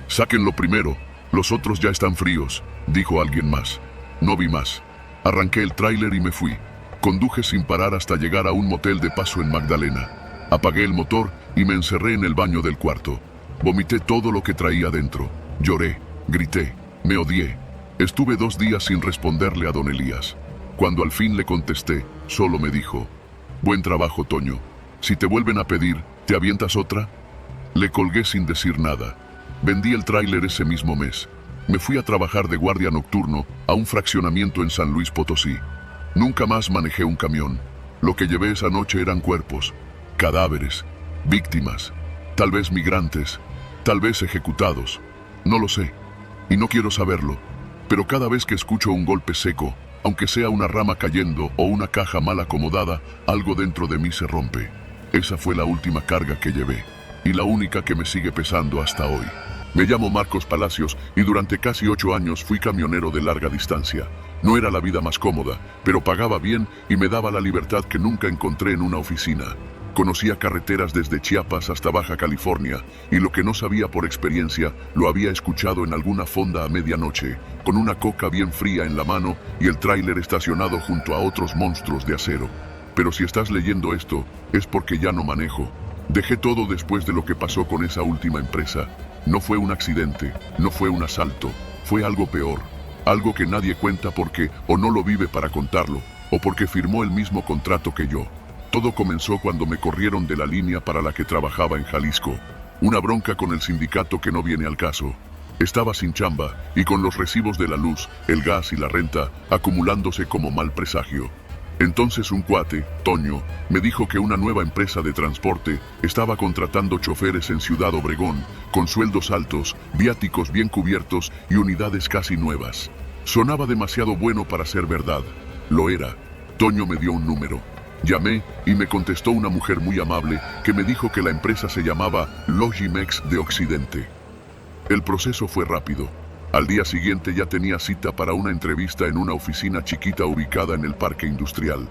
S1: «Sáquenlo primero. Los otros ya están fríos», dijo alguien más. No vi más. Arranqué el tráiler y me fui. Conduje sin parar hasta llegar a un motel de paso en Magdalena. Apagué el motor y me encerré en el baño del cuarto. Vomité todo lo que traía dentro. Lloré, grité, me odié. Estuve 2 días sin responderle a don Elías. Cuando al fin le contesté, solo me dijo: «Buen trabajo, Toño. Si te vuelven a pedir, ¿te avientas otra?». Le colgué sin decir nada. Vendí el tráiler ese mismo mes. Me fui a trabajar de guardia nocturno a un fraccionamiento en San Luis Potosí. Nunca más manejé un camión. Lo que llevé esa noche eran cuerpos, cadáveres, víctimas, tal vez migrantes, tal vez ejecutados. No lo sé, y no quiero saberlo. Pero cada vez que escucho un golpe seco, aunque sea una rama cayendo o una caja mal acomodada, algo dentro de mí se rompe. Esa fue la última carga que llevé, y la única que me sigue pesando hasta hoy. Me llamo Marcos Palacios y durante casi 8 años fui camionero de larga distancia. No era la vida más cómoda, pero pagaba bien y me daba la libertad que nunca encontré en una oficina. Conocía carreteras desde Chiapas hasta Baja California, y lo que no sabía por experiencia, lo había escuchado en alguna fonda a medianoche, con una coca bien fría en la mano y el tráiler estacionado junto a otros monstruos de acero. Pero si estás leyendo esto, es porque ya no manejo. Dejé todo después de lo que pasó con esa última empresa. No fue un accidente, no fue un asalto, fue algo peor. Algo que nadie cuenta porque o no lo vive para contarlo, o porque firmó el mismo contrato que yo. Todo comenzó cuando me corrieron de la línea para la que trabajaba en Jalisco. Una bronca con el sindicato que no viene al caso. Estaba sin chamba y con los recibos de la luz, el gas y la renta acumulándose como mal presagio. Entonces un cuate, Toño, me dijo que una nueva empresa de transporte estaba contratando choferes en Ciudad Obregón, con sueldos altos, viáticos bien cubiertos y unidades casi nuevas. Sonaba demasiado bueno para ser verdad. Lo era. Toño me dio un número. Llamé y me contestó una mujer muy amable que me dijo que la empresa se llamaba Logimex de Occidente. El proceso fue rápido. Al día siguiente ya tenía cita para una entrevista en una oficina chiquita ubicada en el parque industrial.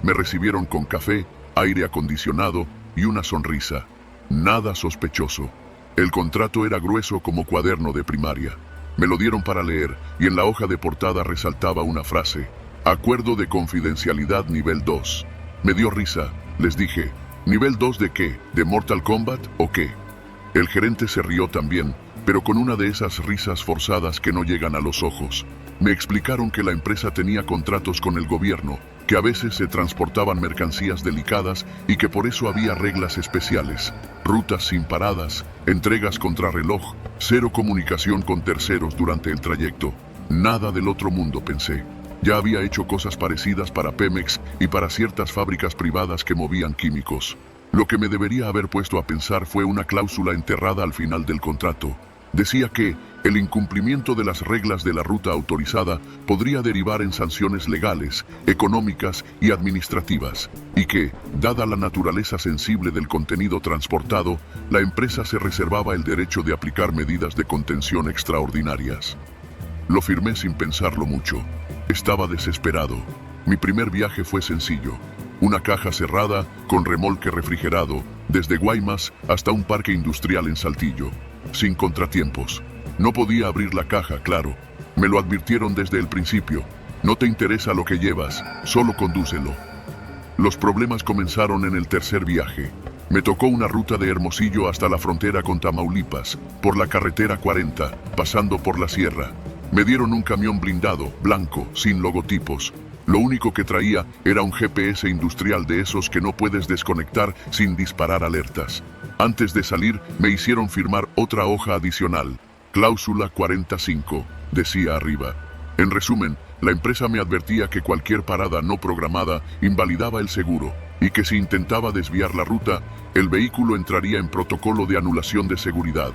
S1: Me recibieron con café, aire acondicionado y una sonrisa. Nada sospechoso. El contrato era grueso como cuaderno de primaria. Me lo dieron para leer y en la hoja de portada resaltaba una frase: Acuerdo de confidencialidad nivel 2. Me dio risa. Les dije, ¿nivel 2 de qué? ¿De Mortal Kombat o qué? El gerente se rió también, pero con una de esas risas forzadas que no llegan a los ojos. Me explicaron que la empresa tenía contratos con el gobierno, que a veces se transportaban mercancías delicadas y que por eso había reglas especiales, rutas sin paradas, entregas contrarreloj, cero comunicación con terceros durante el trayecto. Nada del otro mundo, pensé. Ya había hecho cosas parecidas para Pemex y para ciertas fábricas privadas que movían químicos. Lo que me debería haber puesto a pensar fue una cláusula enterrada al final del contrato. Decía que el incumplimiento de las reglas de la ruta autorizada podría derivar en sanciones legales, económicas y administrativas, y que, dada la naturaleza sensible del contenido transportado, la empresa se reservaba el derecho de aplicar medidas de contención extraordinarias. Lo firmé sin pensarlo mucho. Estaba desesperado. Mi primer viaje fue sencillo. Una caja cerrada con remolque refrigerado, desde Guaymas hasta un parque industrial en Saltillo. Sin contratiempos. No podía abrir la caja, claro. Me lo advirtieron desde el principio. No te interesa lo que llevas, solo condúcelo. Los problemas comenzaron en el tercer viaje. Me tocó una ruta de Hermosillo hasta la frontera con Tamaulipas, por la carretera 40, pasando por la sierra. Me dieron un camión blindado, blanco, sin logotipos. Lo único que traía era un GPS industrial de esos que no puedes desconectar sin disparar alertas. Antes de salir, me hicieron firmar otra hoja adicional. Cláusula 45, decía arriba. En resumen, la empresa me advertía que cualquier parada no programada invalidaba el seguro y que si intentaba desviar la ruta, el vehículo entraría en protocolo de anulación de seguridad.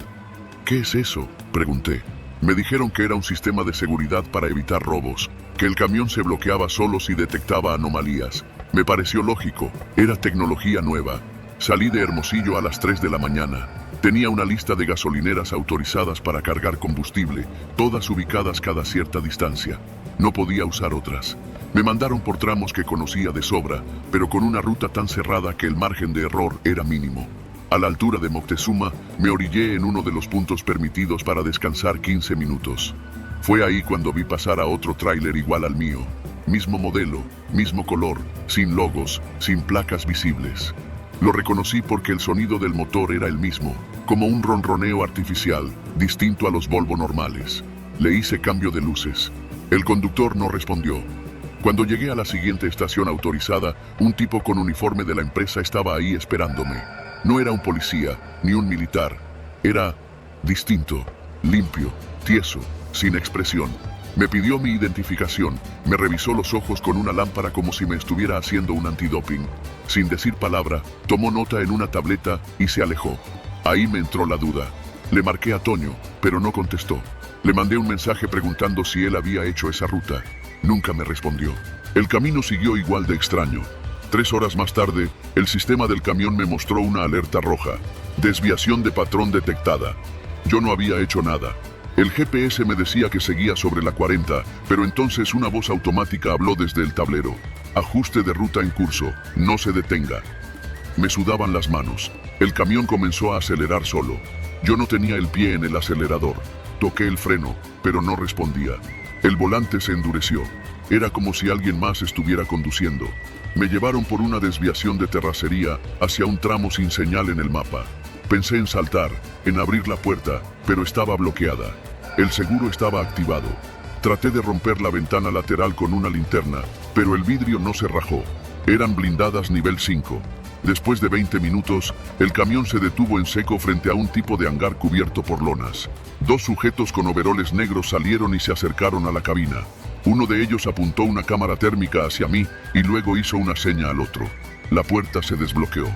S1: ¿Qué es eso?, pregunté. Me dijeron que era un sistema de seguridad para evitar robos, que el camión se bloqueaba solo si detectaba anomalías. Me pareció lógico, era tecnología nueva. Salí de Hermosillo a las 3 de la mañana. Tenía una lista de gasolineras autorizadas para cargar combustible, todas ubicadas cada cierta distancia. No podía usar otras. Me mandaron por tramos que conocía de sobra, pero con una ruta tan cerrada que el margen de error era mínimo. A la altura de Moctezuma, me orillé en uno de los puntos permitidos para descansar 15 minutos. Fue ahí cuando vi pasar a otro tráiler igual al mío. Mismo modelo, mismo color, sin logos, sin placas visibles. Lo reconocí porque el sonido del motor era el mismo, como un ronroneo artificial, distinto a los Volvo normales. Le hice cambio de luces. El conductor no respondió. Cuando llegué a la siguiente estación autorizada, un tipo con uniforme de la empresa estaba ahí esperándome. No era un policía, ni un militar. Era distinto, limpio, tieso, sin expresión. Me pidió mi identificación, me revisó los ojos con una lámpara como si me estuviera haciendo un antidoping. Sin decir palabra, tomó nota en una tableta y se alejó. Ahí me entró la duda. Le marqué a Toño, pero no contestó. Le mandé un mensaje preguntando si él había hecho esa ruta. Nunca me respondió. El camino siguió igual de extraño. 3 horas más tarde, el sistema del camión me mostró una alerta roja. Desviación de patrón detectada. Yo no había hecho nada. El GPS me decía que seguía sobre la 40, pero entonces una voz automática habló desde el tablero. Ajuste de ruta en curso, no se detenga. Me sudaban las manos. El camión comenzó a acelerar solo. Yo no tenía el pie en el acelerador. Toqué el freno, pero no respondía. El volante se endureció. Era como si alguien más estuviera conduciendo. Me llevaron por una desviación de terracería hacia un tramo sin señal en el mapa. Pensé en saltar, en abrir la puerta, pero estaba bloqueada. El seguro estaba activado. Traté de romper la ventana lateral con una linterna, pero el vidrio no se rajó. Eran blindadas nivel 5. Después de 20 minutos, el camión se detuvo en seco frente a un tipo de hangar cubierto por lonas. Dos sujetos con overoles negros salieron y se acercaron a la cabina. Uno de ellos apuntó una cámara térmica hacia mí y luego hizo una seña al otro. La puerta se desbloqueó.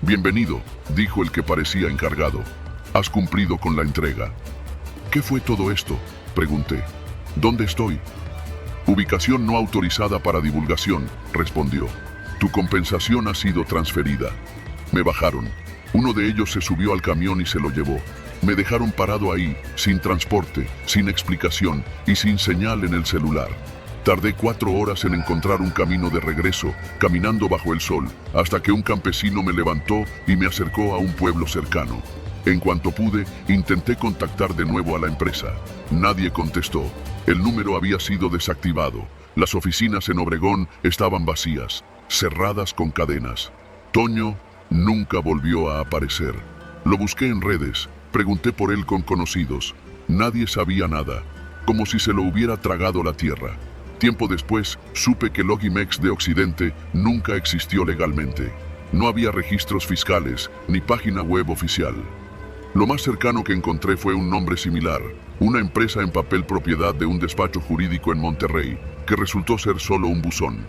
S1: «Bienvenido», dijo el que parecía encargado. «Has cumplido con la entrega». «¿Qué fue todo esto?», pregunté. «¿Dónde estoy?». «Ubicación no autorizada para divulgación», respondió. «Tu compensación ha sido transferida». Me bajaron. Uno de ellos se subió al camión y se lo llevó. Me dejaron parado ahí, sin transporte, sin explicación y sin señal en el celular. Tardé 4 horas en encontrar un camino de regreso, caminando bajo el sol, hasta que un campesino me levantó y me acercó a un pueblo cercano. En cuanto pude, intenté contactar de nuevo a la empresa. Nadie contestó. El número había sido desactivado. Las oficinas en Obregón estaban vacías, cerradas con cadenas. Toño nunca volvió a aparecer. Lo busqué en redes, pregunté por él con conocidos. Nadie sabía nada, como si se lo hubiera tragado la tierra. Tiempo después, supe que Logimex de Occidente nunca existió legalmente. No había registros fiscales, ni página web oficial. Lo más cercano que encontré fue un nombre similar, una empresa en papel propiedad de un despacho jurídico en Monterrey, que resultó ser solo un buzón.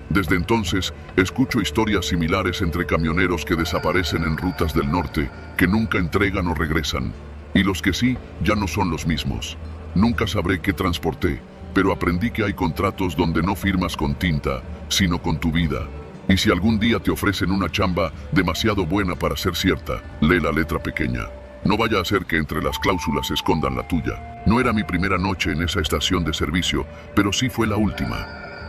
S1: Desde entonces, escucho historias similares entre camioneros que desaparecen en rutas del norte, que nunca entregan o regresan, y los que sí, ya no son los mismos. Nunca sabré qué transporté, pero aprendí que hay contratos donde no firmas con tinta, sino con tu vida. Y si algún día te ofrecen una chamba demasiado buena para ser cierta, lee la letra pequeña. No vaya a ser que entre las cláusulas se escondan la tuya. No era mi primera noche en esa estación de servicio, pero sí fue la última.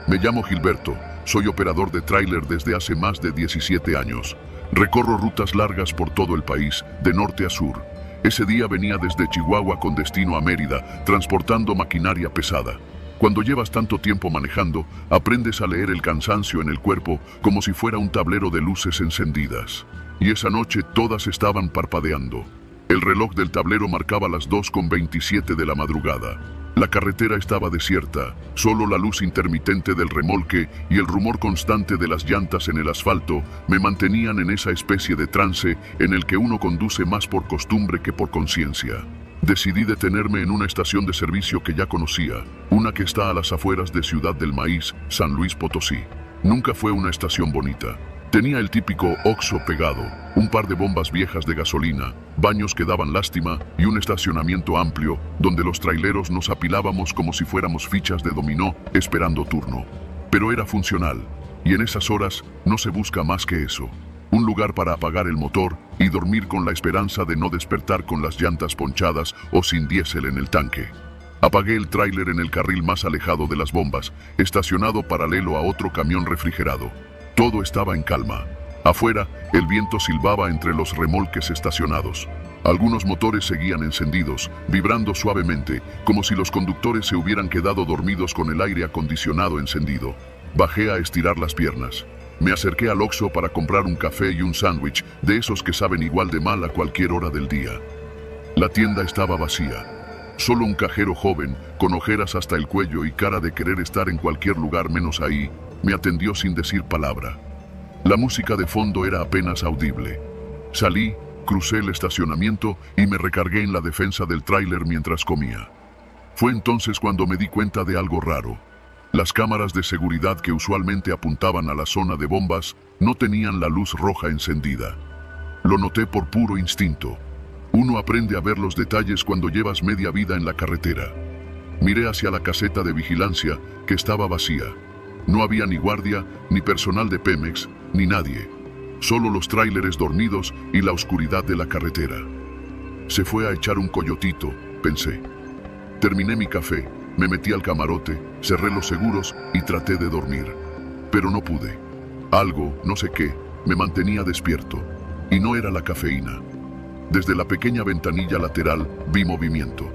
S1: Me llamo Gilberto, soy operador de tráiler desde hace más de 17 años. Recorro rutas largas por todo el país, de norte a sur. Ese día venía desde Chihuahua con destino a Mérida, transportando maquinaria pesada. Cuando llevas tanto tiempo manejando, aprendes a leer el cansancio en el cuerpo como si fuera un tablero de luces encendidas. Y esa noche todas estaban parpadeando. El reloj del tablero marcaba las 2:27 de la madrugada. La carretera estaba desierta, solo la luz intermitente del remolque y el rumor constante de las llantas en el asfalto me mantenían en esa especie de trance en el que uno conduce más por costumbre que por conciencia. Decidí detenerme en una estación de servicio que ya conocía, una que está a las afueras de Ciudad del Maíz, San Luis Potosí. Nunca fue una estación bonita. Tenía el típico Oxxo pegado, un par de bombas viejas de gasolina, baños que daban lástima y un estacionamiento amplio donde los traileros nos apilábamos como si fuéramos fichas de dominó esperando turno. Pero era funcional, y en esas horas no se busca más que eso. Un lugar para apagar el motor y dormir con la esperanza de no despertar con las llantas ponchadas o sin diésel en el tanque. Apagué el tráiler en el carril más alejado de las bombas, estacionado paralelo a otro camión refrigerado. Todo estaba en calma. Afuera, el viento silbaba entre los remolques estacionados. Algunos motores seguían encendidos, vibrando suavemente, como si los conductores se hubieran quedado dormidos con el aire acondicionado encendido. Bajé a estirar las piernas. Me acerqué al Oxxo para comprar un café y un sándwich, de esos que saben igual de mal a cualquier hora del día. La tienda estaba vacía. Solo un cajero joven, con ojeras hasta el cuello y cara de querer estar en cualquier lugar menos ahí, me atendió sin decir palabra. La música de fondo era apenas audible. Salí, crucé el estacionamiento y me recargué en la defensa del tráiler mientras comía. Fue entonces cuando me di cuenta de algo raro. Las cámaras de seguridad que usualmente apuntaban a la zona de bombas no tenían la luz roja encendida. Lo noté por puro instinto. Uno aprende a ver los detalles cuando llevas media vida en la carretera. Miré hacia la caseta de vigilancia, que estaba vacía. No había ni guardia, ni personal de Pemex, ni nadie. Solo los tráileres dormidos y la oscuridad de la carretera. Se fue a echar un coyotito, pensé. Terminé mi café, me metí al camarote, cerré los seguros y traté de dormir. Pero no pude. Algo, no sé qué, me mantenía despierto. Y no era la cafeína. Desde la pequeña ventanilla lateral vi movimiento.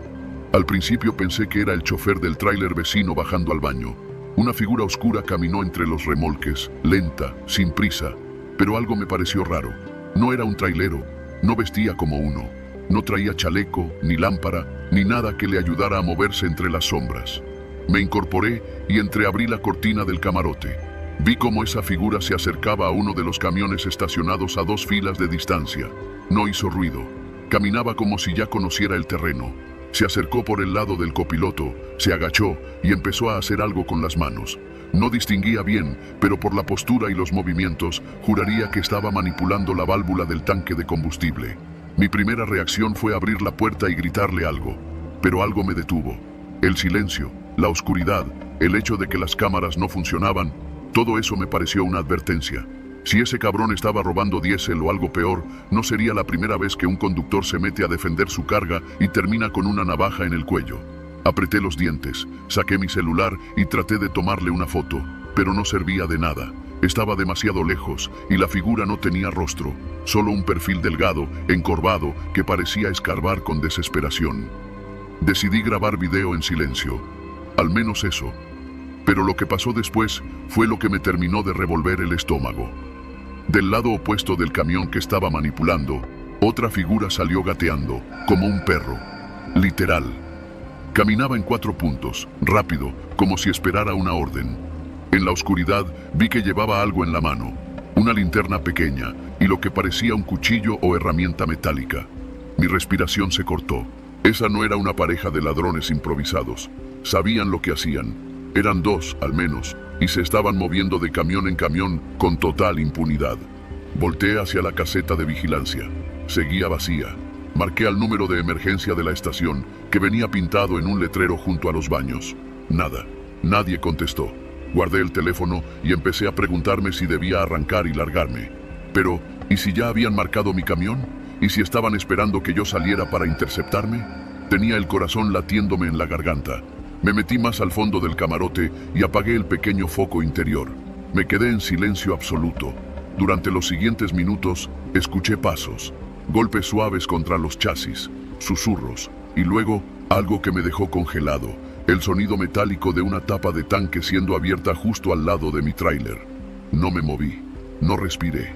S1: Al principio pensé que era el chofer del tráiler vecino bajando al baño. Una figura oscura caminó entre los remolques, lenta, sin prisa, pero algo me pareció raro. No era un trailero, no vestía como uno, no traía chaleco, ni lámpara, ni nada que le ayudara a moverse entre las sombras. Me incorporé y entreabrí la cortina del camarote. Vi cómo esa figura se acercaba a uno de los camiones estacionados a 2 filas de distancia. No hizo ruido. Caminaba como si ya conociera el terreno. Se acercó por el lado del copiloto, se agachó y empezó a hacer algo con las manos. No distinguía bien, pero por la postura y los movimientos, juraría que estaba manipulando la válvula del tanque de combustible. Mi primera reacción fue abrir la puerta y gritarle algo, pero algo me detuvo. El silencio, la oscuridad, el hecho de que las cámaras no funcionaban, todo eso me pareció una advertencia. Si ese cabrón estaba robando diésel o algo peor, no sería la primera vez que un conductor se mete a defender su carga y termina con una navaja en el cuello. Apreté los dientes, saqué mi celular y traté de tomarle una foto, pero no servía de nada. Estaba demasiado lejos y la figura no tenía rostro, solo un perfil delgado, encorvado, que parecía escarbar con desesperación. Decidí grabar video en silencio, al menos eso. Pero lo que pasó después fue lo que me terminó de revolver el estómago. Del lado opuesto del camión que estaba manipulando, otra figura salió gateando, como un perro. Literal. Caminaba en 4 puntos, rápido, como si esperara una orden. En la oscuridad vi que llevaba algo en la mano, una linterna pequeña y lo que parecía un cuchillo o herramienta metálica. Mi respiración se cortó. Esa no era una pareja de ladrones improvisados. Sabían lo que hacían. Eran 2, al menos, y se estaban moviendo de camión en camión con total impunidad. Volteé hacia la caseta de vigilancia. Seguía vacía. Marqué al número de emergencia de la estación, que venía pintado en un letrero junto a los baños. Nada. Nadie contestó. Guardé el teléfono y empecé a preguntarme si debía arrancar y largarme. Pero, ¿y si ya habían marcado mi camión? ¿Y si estaban esperando que yo saliera para interceptarme? Tenía el corazón latiéndome en la garganta. Me metí más al fondo del camarote y apagué el pequeño foco interior. Me quedé en silencio absoluto. Durante los siguientes minutos, escuché pasos, golpes suaves contra los chasis, susurros, y luego algo que me dejó congelado, el sonido metálico de una tapa de tanque siendo abierta justo al lado de mi tráiler. No me moví, no respiré.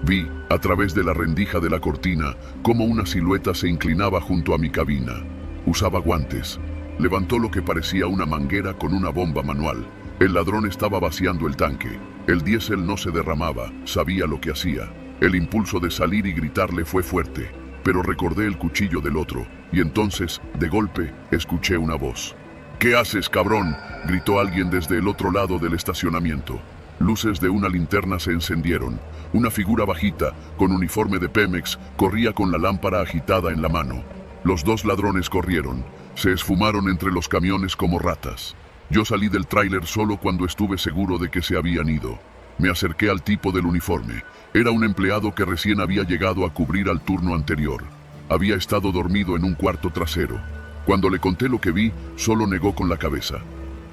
S1: Vi, a través de la rendija de la cortina, cómo una silueta se inclinaba junto a mi cabina. Usaba guantes. Levantó lo que parecía una manguera con una bomba manual. El ladrón estaba vaciando el tanque. El diésel no se derramaba, sabía lo que hacía. El impulso de salir y gritarle fue fuerte, pero recordé el cuchillo del otro, y entonces, de golpe, escuché una voz. «¿Qué haces, cabrón?», gritó alguien desde el otro lado del estacionamiento. Luces de una linterna se encendieron. Una figura bajita, con uniforme de Pemex, corría con la lámpara agitada en la mano. Los 2 ladrones corrieron. Se esfumaron entre los camiones como ratas. Yo salí del tráiler solo cuando estuve seguro de que se habían ido. Me acerqué al tipo del uniforme. Era un empleado que recién había llegado a cubrir al turno anterior. Había estado dormido en un cuarto trasero. Cuando le conté lo que vi, solo negó con la cabeza.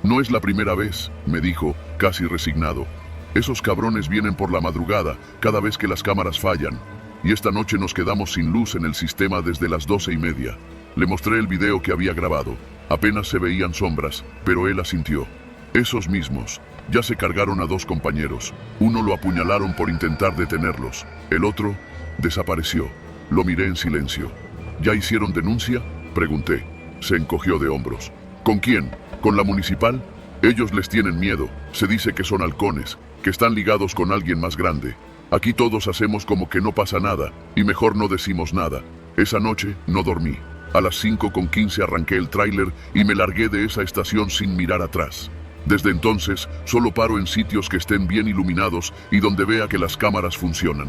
S1: «No es la primera vez», me dijo, casi resignado. «Esos cabrones vienen por la madrugada, cada vez que las cámaras fallan. Y esta noche nos quedamos sin luz en el sistema desde las 12:30. Le mostré el video que había grabado. Apenas se veían sombras, pero él asintió. Esos mismos. Ya se cargaron a 2 compañeros. Uno lo apuñalaron por intentar detenerlos. El otro desapareció. Lo miré en silencio. ¿Ya hicieron denuncia?, pregunté. Se encogió de hombros. ¿Con quién? ¿Con la municipal? Ellos les tienen miedo. Se dice que son halcones, que están ligados con alguien más grande. Aquí todos hacemos como que no pasa nada, y mejor no decimos nada. Esa noche no dormí. A las 5:15 arranqué el tráiler y me largué de esa estación sin mirar atrás. Desde entonces, solo paro en sitios que estén bien iluminados y donde vea que las cámaras funcionan.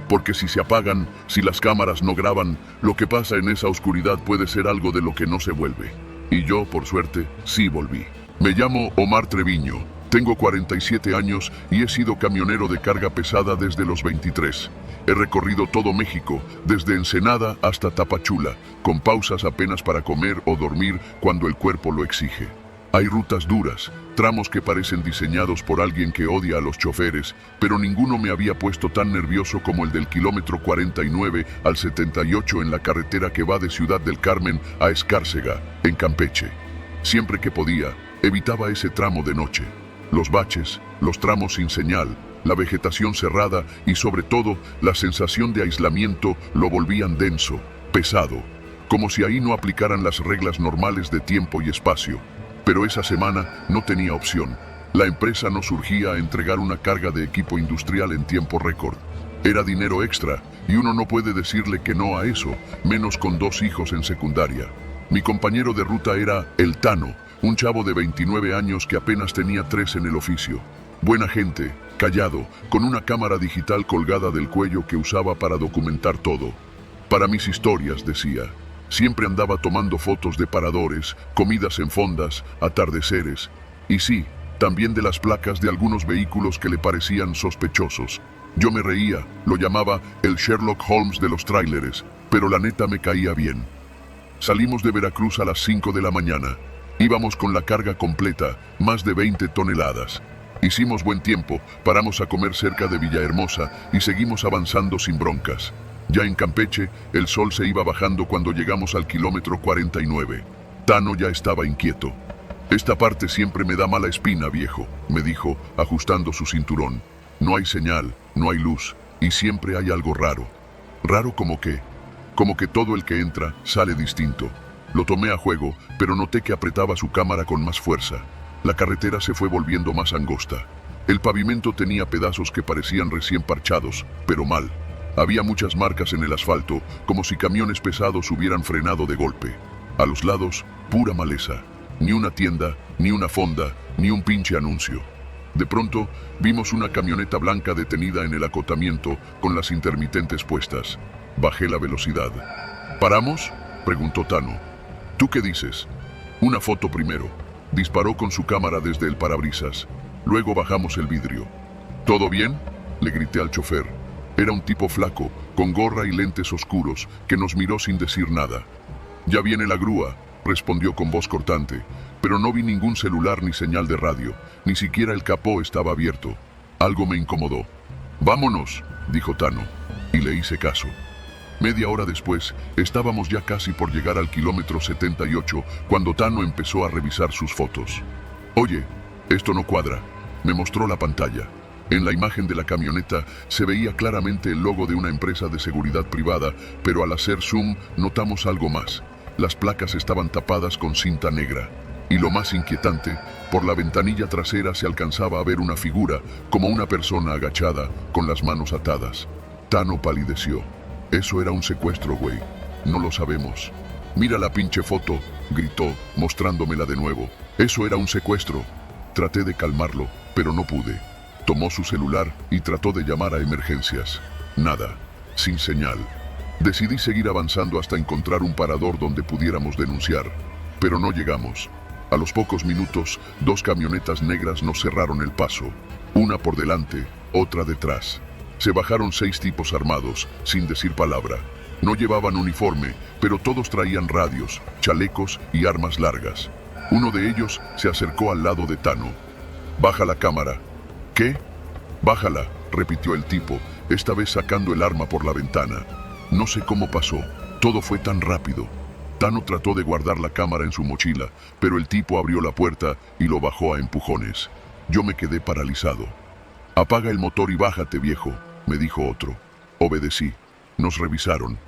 S1: Porque si se apagan, si las cámaras no graban, lo que pasa en esa oscuridad puede ser algo de lo que no se vuelve. Y yo, por suerte, sí volví. Me llamo Omar Treviño. Tengo 47 años y he sido camionero de carga pesada desde los 23. He recorrido todo México, desde Ensenada hasta Tapachula, con pausas apenas para comer o dormir cuando el cuerpo lo exige. Hay rutas duras, tramos que parecen diseñados por alguien que odia a los choferes, pero ninguno me había puesto tan nervioso como el del kilómetro 49 al 78 en la carretera que va de Ciudad del Carmen a Escárcega, en Campeche. Siempre que podía, evitaba ese tramo de noche. Los baches, los tramos sin señal, la vegetación cerrada y sobre todo la sensación de aislamiento lo volvían denso, pesado, como si ahí no aplicaran las reglas normales de tiempo y espacio. Pero esa semana no tenía opción. La empresa nos urgía a entregar una carga de equipo industrial en tiempo récord. Era dinero extra y uno no puede decirle que no a eso, menos con 2 hijos en secundaria. Mi compañero de ruta era el Tano, un chavo de 29 años que apenas tenía 3 en el oficio. Buena gente, callado, con una cámara digital colgada del cuello que usaba para documentar todo. Para mis historias, decía. Siempre andaba tomando fotos de paradores, comidas en fondas, atardeceres. Y sí, también de las placas de algunos vehículos que le parecían sospechosos. Yo me reía, lo llamaba el Sherlock Holmes de los tráileres, pero la neta me caía bien. Salimos de Veracruz a las 5 de la mañana. Íbamos con la carga completa, más de 20 toneladas. Hicimos buen tiempo, paramos a comer cerca de Villahermosa y seguimos avanzando sin broncas. Ya en Campeche, el sol se iba bajando cuando llegamos al kilómetro 49. Tano ya estaba inquieto. Esta parte siempre me da mala espina, viejo, me dijo, ajustando su cinturón. No hay señal, no hay luz, y siempre hay algo raro. ¿Raro como qué? Como que todo el que entra sale distinto. Lo tomé a juego, pero noté que apretaba su cámara con más fuerza. La carretera se fue volviendo más angosta. El pavimento tenía pedazos que parecían recién parchados, pero mal. Había muchas marcas en el asfalto, como si camiones pesados hubieran frenado de golpe. A los lados, pura maleza. Ni una tienda, ni una fonda, ni un pinche anuncio. De pronto, vimos una camioneta blanca detenida en el acotamiento con las intermitentes puestas. Bajé la velocidad. ¿Paramos?, preguntó Tano. ¿Tú qué dices? Una foto primero. Disparó con su cámara desde el parabrisas. Luego bajamos el vidrio. ¿Todo bien?, le grité al chofer. Era un tipo flaco, con gorra y lentes oscuros, que nos miró sin decir nada. «Ya viene la grúa», respondió con voz cortante, pero no vi ningún celular ni señal de radio, ni siquiera el capó estaba abierto. Algo me incomodó. «Vámonos», dijo Tano, y le hice caso. Media hora después, estábamos ya casi por llegar al kilómetro 78, cuando Tano empezó a revisar sus fotos. «Oye, esto no cuadra», me mostró la pantalla. En la imagen de la camioneta se veía claramente el logo de una empresa de seguridad privada, pero al hacer zoom notamos algo más. Las placas estaban tapadas con cinta negra. Y lo más inquietante, por la ventanilla trasera se alcanzaba a ver una figura, como una persona agachada, con las manos atadas. Tano palideció. «Eso era un secuestro, güey. No lo sabemos». «Mira la pinche foto», gritó, mostrándomela de nuevo. «Eso era un secuestro». Traté de calmarlo, pero no pude. Tomó su celular y trató de llamar a emergencias. Nada, sin señal. Decidí seguir avanzando hasta encontrar un parador donde pudiéramos denunciar, pero no llegamos. A los pocos minutos, 2 camionetas negras nos cerraron el paso, una por delante, otra detrás. Se bajaron 6 tipos armados, sin decir palabra. No llevaban uniforme, pero todos traían radios, chalecos y armas largas. Uno de ellos se acercó al lado de Tano. «Baja la cámara». «¿Qué?». «Bájala», repitió el tipo, esta vez sacando el arma por la ventana. No sé cómo pasó, todo fue tan rápido. Tano trató de guardar la cámara en su mochila, pero el tipo abrió la puerta y lo bajó a empujones. Yo me quedé paralizado. «Apaga el motor y bájate, viejo», me dijo otro. Obedecí. Nos revisaron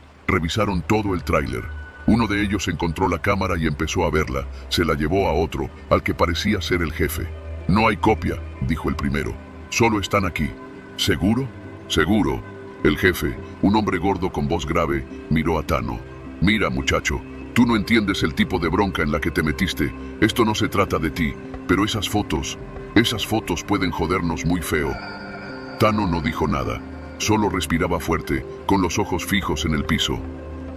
S1: todo el tráiler. Uno de ellos encontró la cámara y empezó a verla. Se la llevó a otro, al que parecía ser el jefe. «No hay copia», dijo el primero. «Solo están aquí». «¿Seguro?». «Seguro». El jefe, un hombre gordo con voz grave, miró a Tano. «Mira, muchacho, tú no entiendes el tipo de bronca en la que te metiste. Esto no se trata de ti, pero esas fotos pueden jodernos muy feo». Tano no dijo nada, solo respiraba fuerte, con los ojos fijos en el piso.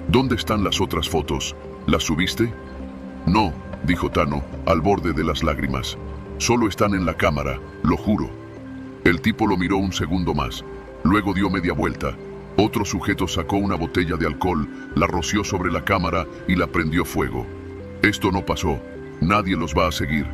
S1: «¿Dónde están las otras fotos? ¿Las subiste?». «No», dijo Tano, al borde de las lágrimas. «Solo están en la cámara, lo juro». El tipo lo miró un segundo más. Luego dio media vuelta. Otro sujeto sacó una botella de alcohol, la roció sobre la cámara y la prendió fuego. «Esto no pasó. Nadie los va a seguir.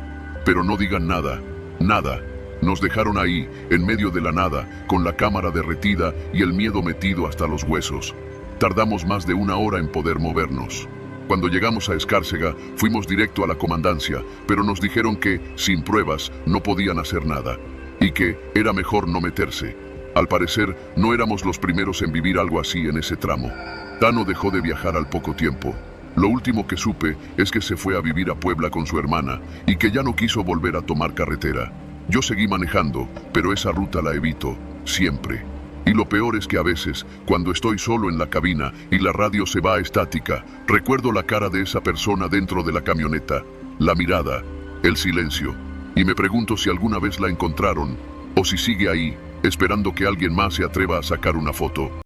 S1: Pero no digan nada. Nada. Nos dejaron ahí, en medio de la nada, con la cámara derretida y el miedo metido hasta los huesos. Tardamos más de 1 hora en poder movernos. Cuando llegamos a Escárcega, fuimos directo a la comandancia, pero nos dijeron que, sin pruebas, no podían hacer nada, y que era mejor no meterse. Al parecer, no éramos los primeros en vivir algo así en ese tramo. Tano dejó de viajar al poco tiempo. Lo último que supe es que se fue a vivir a Puebla con su hermana, y que ya no quiso volver a tomar carretera. Yo seguí manejando, pero esa ruta la evito, siempre. Y lo peor es que a veces, cuando estoy solo en la cabina y la radio se va a estática, recuerdo la cara de esa persona dentro de la camioneta, la mirada, el silencio, y me pregunto si alguna vez la encontraron, o si sigue ahí, esperando que alguien más se atreva a sacar una foto.